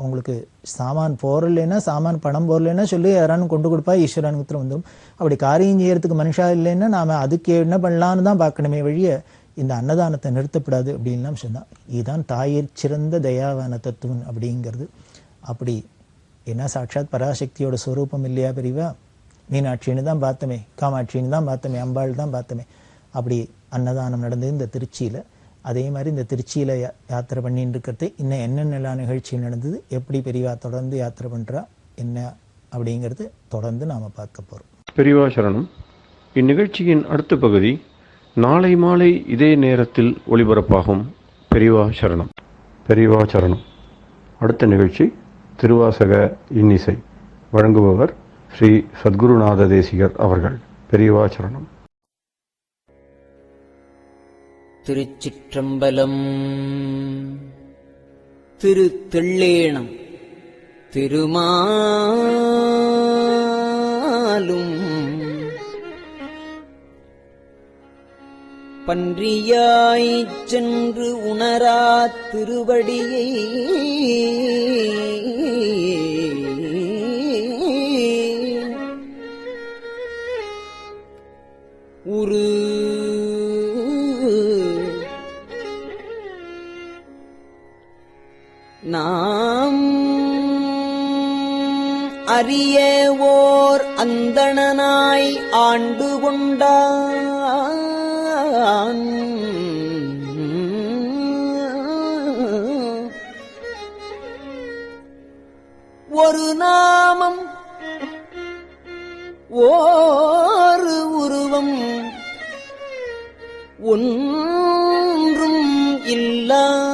[SPEAKER 5] உங்களுக்கு சாமான் போறலைன்னா, சாமான் பணம் போறலைன்னா சொல்லி யாரானு கொண்டு கொடுப்பா, ஈஸ்வரனுக்கு வந்துடும். அப்படி காரியம் செய்யறதுக்கு மனுஷா இல்லைன்னா நாம் அதுக்கு என்ன பண்ணலான்னு தான் பார்க்கணுமே வழிய இந்த அன்னதானத்தை நிறுத்தப்படாது அப்படின்லாம் சொன்னான். இதுதான் தாயிற் சிறந்த தயாவான தத்துவன் அப்படிங்கிறது. அப்படி ஏன்னா சாட்சாத் பராசக்தியோட ஸ்வரூபம் இல்லையா பெரியவா? மீனாட்சின்னு தான் பார்த்தோமே, காமாட்சின்னு தான் பார்த்தோமே, அம்பாள் தான் பார்த்தோமே. அப்படி அன்னதானம் நடந்தது இந்த திருச்சியில். அதே மாதிரி இந்த திருச்சியில் யாத்திரை பண்ணிட்டு இருக்கிறது இன்னும் என்னென்னலாம் நிகழ்ச்சிகள் நடந்தது, எப்படி பெரியவா தொடர்ந்து யாத்திரை பண்ணுறா என்ன அப்படிங்கிறது தொடர்ந்து நாம் பார்க்க போகிறோம்.
[SPEAKER 1] பெரியவா சரணம். இந்நிகழ்ச்சியின் அடுத்த பகுதி நாளை மாலை இதே நேரத்தில் ஒளிபரப்பாகும். பெரியவா சரணம். பெரியவா சரணம். அடுத்த நிகழ்ச்சி திருவாசக இன்னிசை. வழங்குபவர் ஸ்ரீ சத்குருநாத தேசிகர் அவர்கள். பெரியவா சரணம்.
[SPEAKER 6] திருச்சிற்றம்பலம். திருத்தெள்ளேணம் திருமாலும் பன்றியாய்ச் சென்று உணரா திருவடியை உரு நாம் அறிய ஓர் அந்தணனாய் ஆண்டு கொண்டான். ஒரு நாமம் ஓர் உருவம் ஒன்றும் இல்லாக்கு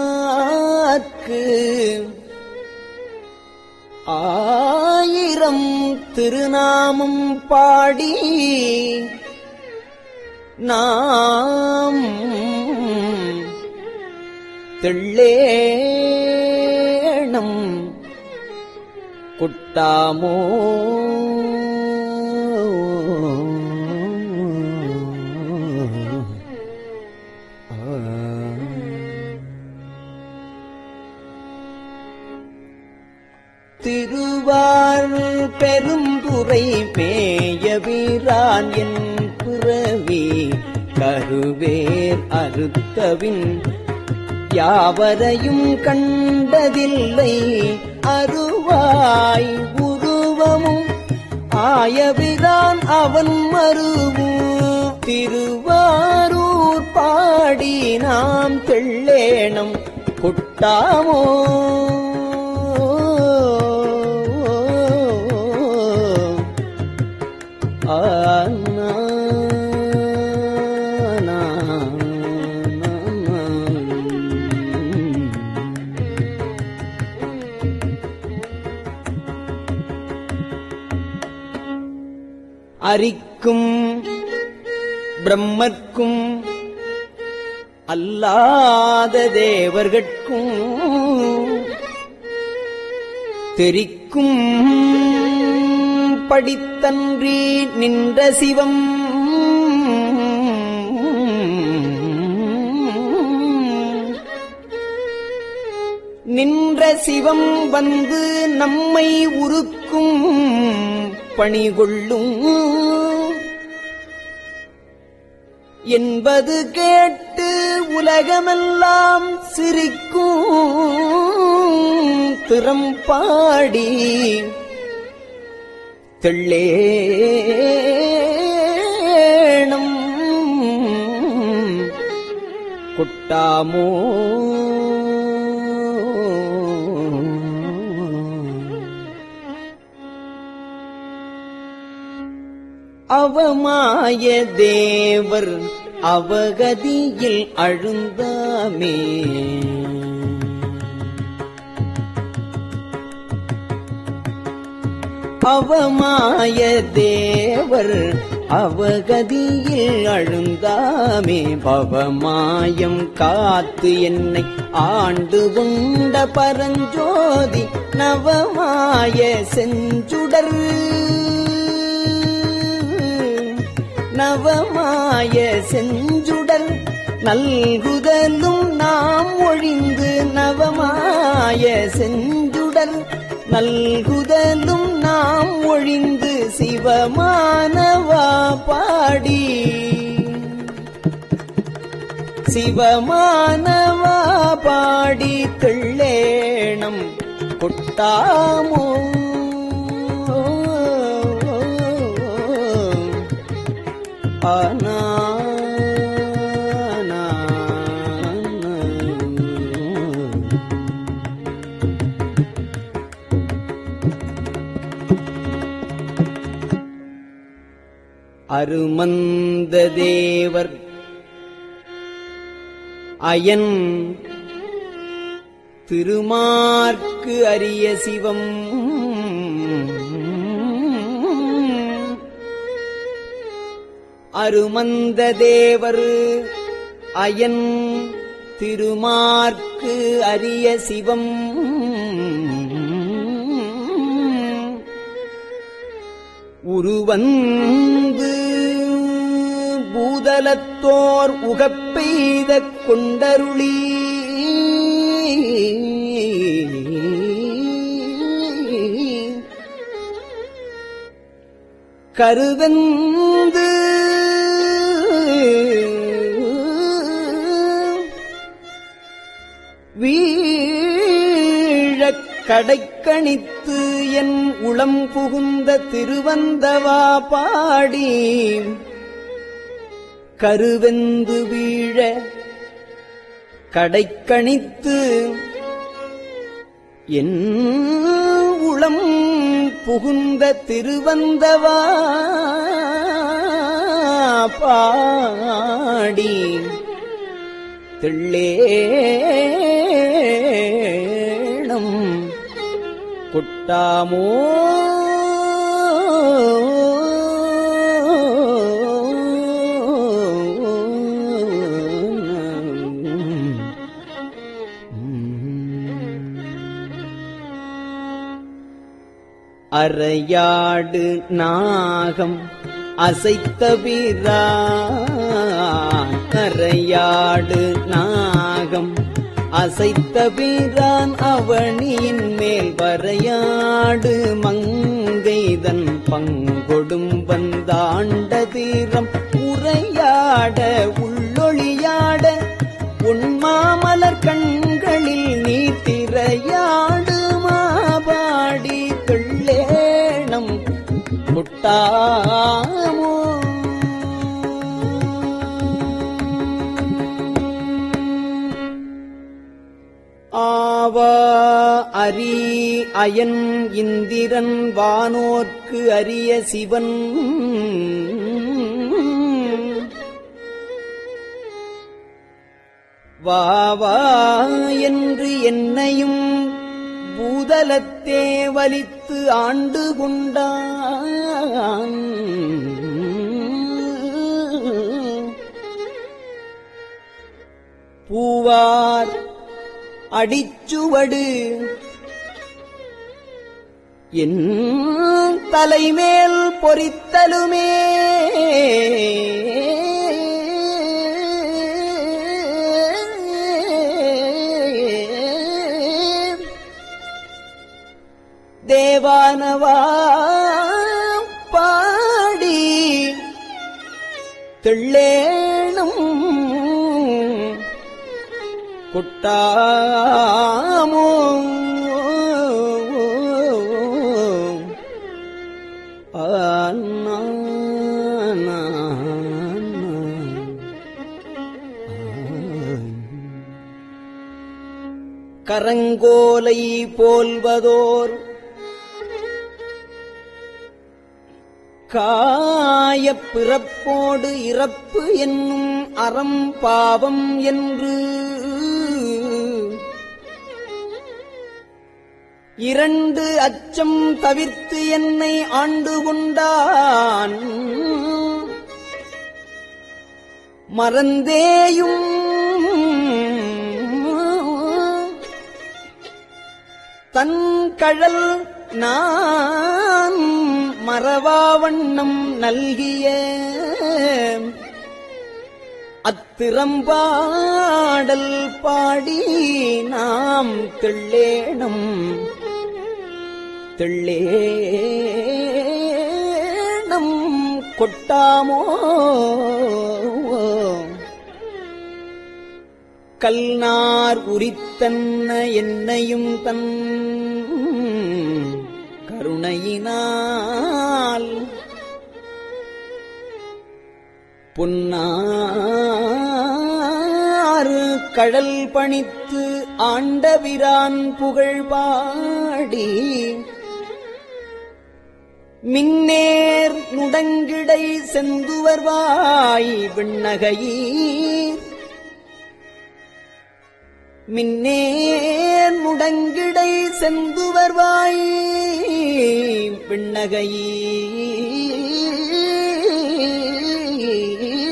[SPEAKER 6] ஆயிரம் திருநாமம் பாடி நாம் தெள்ளேணம் கொட்டாமோ திருவார் பெருந்துறை மேயவீரான் என் பிறவி கருவேர் அறுத்தவின் யாவரையும் கண்டதில்லை அருவாய் உருவமும் ஆயவிரான் அவன் மருவு திருவாரூர் பாடி நாம் தெள்ளேணம் கொட்டாமோ அரிக்கும் பிரம்மர்க்கும் அல்லாத தேவர்கட்கும் தெரிக்கும் படித்தன்றி நின்ற சிவம் நின்ற சிவம் வந்து நம்மை உருக்கும் பணிகொள்ளும் என்பது கேட்டு உலகமெல்லாம் சிரிக்கும் திறம்பாடி தெள்ளேணம் கொட்டாமோ அவமாய தேவர் அவகதியில் அழுந்தாமே அவமாய தேவர் அவகதியில் அழுந்தாமே பவமாயம் காத்து என்னை ஆண்டு கொண்ட பரஞ்சோதி நவமாய செஞ்சுடர் நவமாய செஞ்சுடர் நல்குதலும் நாம் ஒழிந்து நவமாய செஞ்சுடர் நல்குதலும் நாம் ஒழிந்து சிவமானவா பாடி சிவமானவா பாடி தெள்ளேணம் கொட்டாமோ ஆனா அருமந்த தேவர் அயன் திருமார்க்கு அரிய சிவம் அருமந்த தேவர் அயன் திருமார்க்கு அரிய சிவம் உருவந்து பூதலத்தோர் உகப்பெய்த கொண்டருளி கருவந்து வீழக் கடைக்கணித்து என் உளம் புகுந்த திருவந்தவா பாடி கருவெந்து வீழ கடைக்கணித்து என் உளம் புகுந்த திருவந்தவா பாடி தெள்ளேணம் கொட்டாமோ அரையாடு நாகம் அசைத்த பிரான் அரையாடு நாகம் அசைத்த பிரான் அவனியின் மேல் வரையாடு மங்கைதன் பங்கொடும் வந்தாண்ட தீரம் உரையாட உள்ளொளியாட உன்மாமலர் கண்களில் நீ திரையாடு மாபாடி தெள்ளேணம் முட்டாமோ ஆவா அரி அயன் இந்திரன் வானோர்க்கு அரிய சிவன் வாவா என்று என்னையும் பூதலத்தே வலித்து ஆண்டு கொண்டான் பூவார் அடிச்சுவடு என் தலைமேல் பொறித்தலுமே தேவானவா பாடி தெள்ளேணும் கொட்டாமோ கரங்கோலை போல்வதோர் காயப் பிறப்போடு இறப்பு என்னும் அறம் பாவம் என்று இரண்டு அச்சம் தவிர்த்து என்னை ஆண்டு கொண்டான் மறந்தேயும் தன் கழல் நான் மறவாவண்ணம் நல்கிய அத்திறம்பாடல் பாடி நாம் தெள்ளேணம் தெள்ளேணம் கொட்டாமோ கல்நார் உரித்தன்ன என்னையும் தன் கருணையினால் பொன்னாறு கடல் பணித்து ஆண்டபிரான் புகழ் பாடி மின்னேர் நுடங்கிடை செந்துவர்வாய் விண்ணகையீர் மின்னேர் முடங்கிடை செந்துவர்வாய்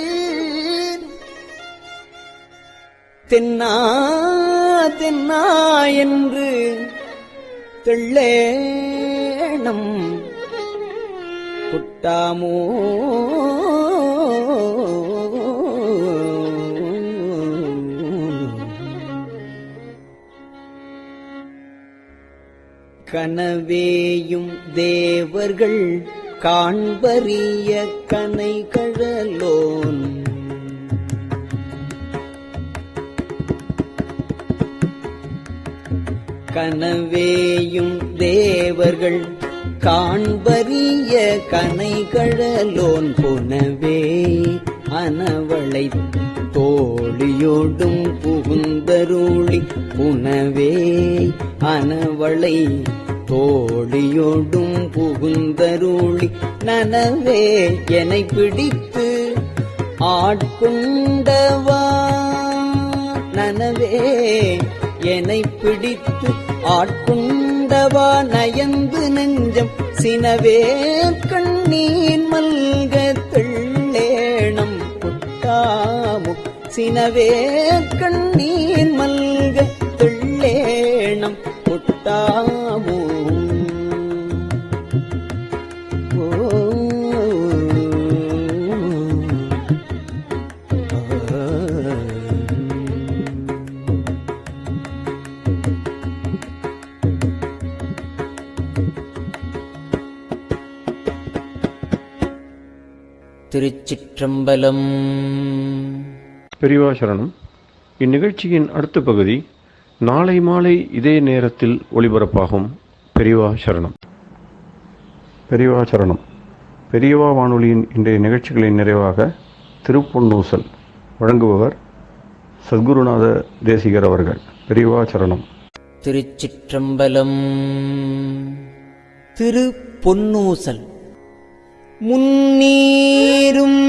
[SPEAKER 6] விண்ணகையீர் தென்னா தென்னா என்று தெள்ளேணம் கொட்டாமோ ஒட்டாமோ கனவேயும் தேவர்கள் காண்பரிய கனை கழலோன் கனவேயும் தேவர்கள் காண்பரிய கனை கழலோன் புனவே அனவளை தோழியோடும் புகுந்தருளி புனவே அனவளை தோழியோடும் புகுந்தருளி நனவே என்னை பிடித்து ஆட்கொண்டவா நனவே என்னை பிடித்து ஆட்கொண்டவா நயந்து நெஞ்சம் சினவே கண்ணீர் மல்க தெள்ளேணம் புட்டாமு சினவே கண்ணீர் மல்க தெள்ளேணம் புட்டாமு திருச்சிற்றம்பலம்.
[SPEAKER 1] பெரியவா சரணம். இந்நிகழ்ச்சியின் அடுத்த பகுதி நாளை மாலை இதே நேரத்தில் ஒளிபரப்பாகும். பெரியவா சரணம். பெரியவா சரணம். பெரியவா வானொலியின் இன்றைய நிகழ்ச்சிகளின் நிறைவாக திருப்பொன்னூசல் வழங்குபவர் சத்குருநாத தேசிகர் அவர்கள். பெரியவா சரணம்.
[SPEAKER 6] திருச்சிற்றம்பலம். திருப்பொன்னூசல். முன்னீரும்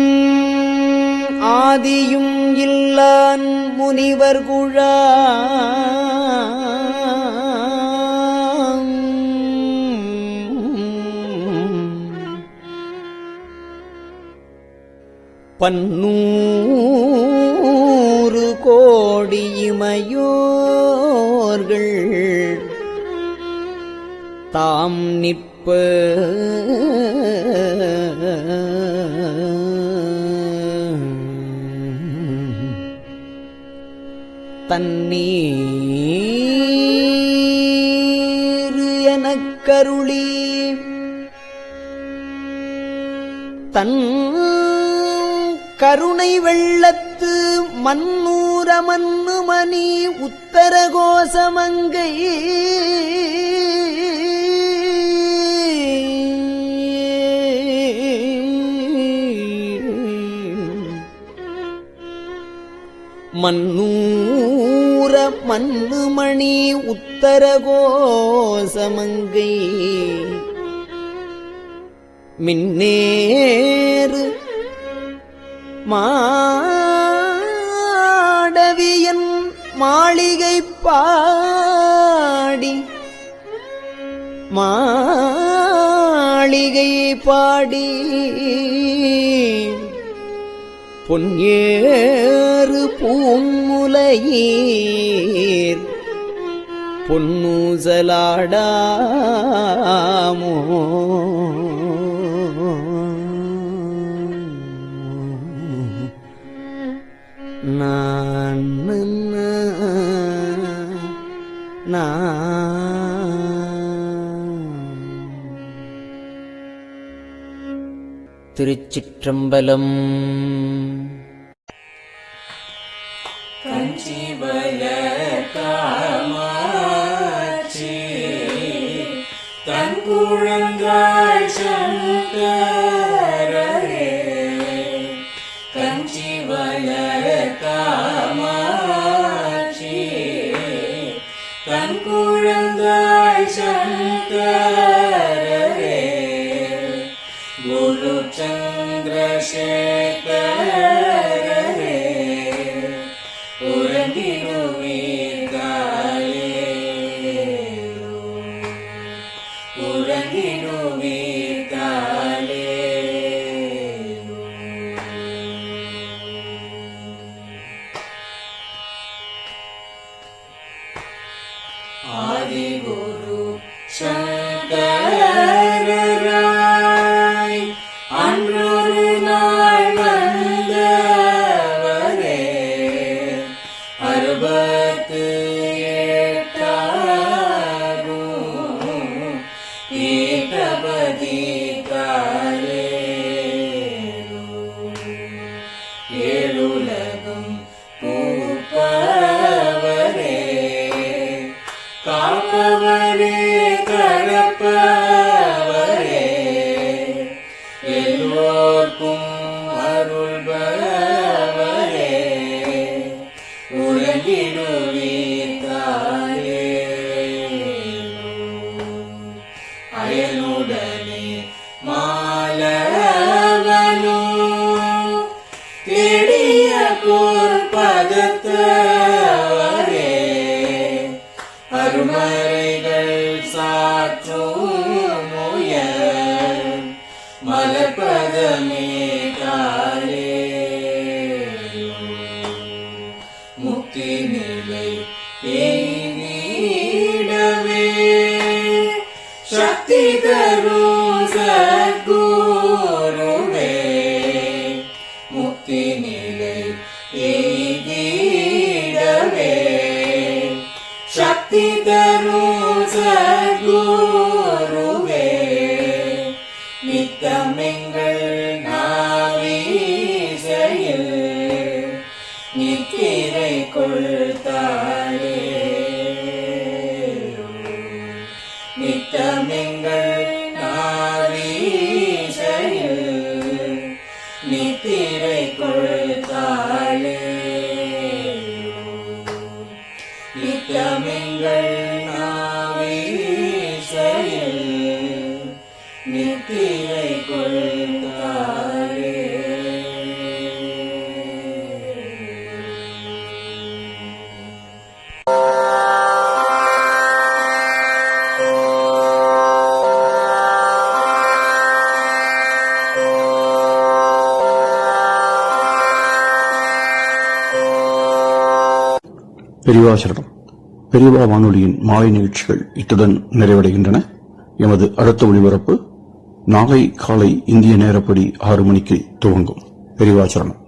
[SPEAKER 6] ஆதியும் இல்லான் முனிவர் குழாம் பன்னூறு கோடி இமையோர்கள் தாம் நிற்ப தன்னீர் எனக் கருளி தன் கருணை வெள்ளத்து மன்னூர மன்னு மணி உத்தர கோசமங்கை மன்னூர மன்னுமணி உத்தர கோசமங்கை மின்னேறு மாடவியன் மாளிகை பாடி மாளிகை பாடி பொன்னேறு பூமுலையீர் பொன்னூசலாடாமோ நான் திருச்சிற்றம்பலம்.
[SPEAKER 7] கஞ்சிவய காமாட்சி தன் குழந்தாய் சங்கரே கஞ்சிவய காமாட்சி தன் குழந்தாய் சங்கரே குரு சந்திரசேகரே உறங்கிடுவீர்களே உறங்கிடுவீர்களே ஆதிகுரு சங்கரராய் ஒரு நாள் வந்தவரே 68 பீட்டபதி காலே ஏழுலகும் பூப்பவரே காப்பவரே கடப்பவரே எல்லோர்க்கும் அருள்பவரே உலகிடுவீதாயே அயனுடனே மாலவனோ தேடிய பொற்பதத்தவரே அருமறைகள் சாற்றும் முயல் மலர்பதமே காலே முக்தி நிலை எய்திடவே சக்தி தரும் சத்குருவே முக்தி நிலை எய்திடவே சக்தி தரும் சத்குருவே நித்தமெங்கள் நாவீசையில் நித்திரை கொள்தாயே நித்தமெங்கள் நாவீசையில் நித்திரை கொள்தாளே நித்தமெங்கள் நாவீசையில் நித்திரை கொள்தாளே
[SPEAKER 1] பெரியவா சரணம். பெரியவா வானொலியின் மாலை நிகழ்ச்சிகள் இத்துடன் நிறைவடைகின்றன. எமது அடுத்த ஒளிபரப்பு நாளை காலை இந்திய நேரப்படி 6 மணிக்கு துவங்கும். பெரியவா சரணம்.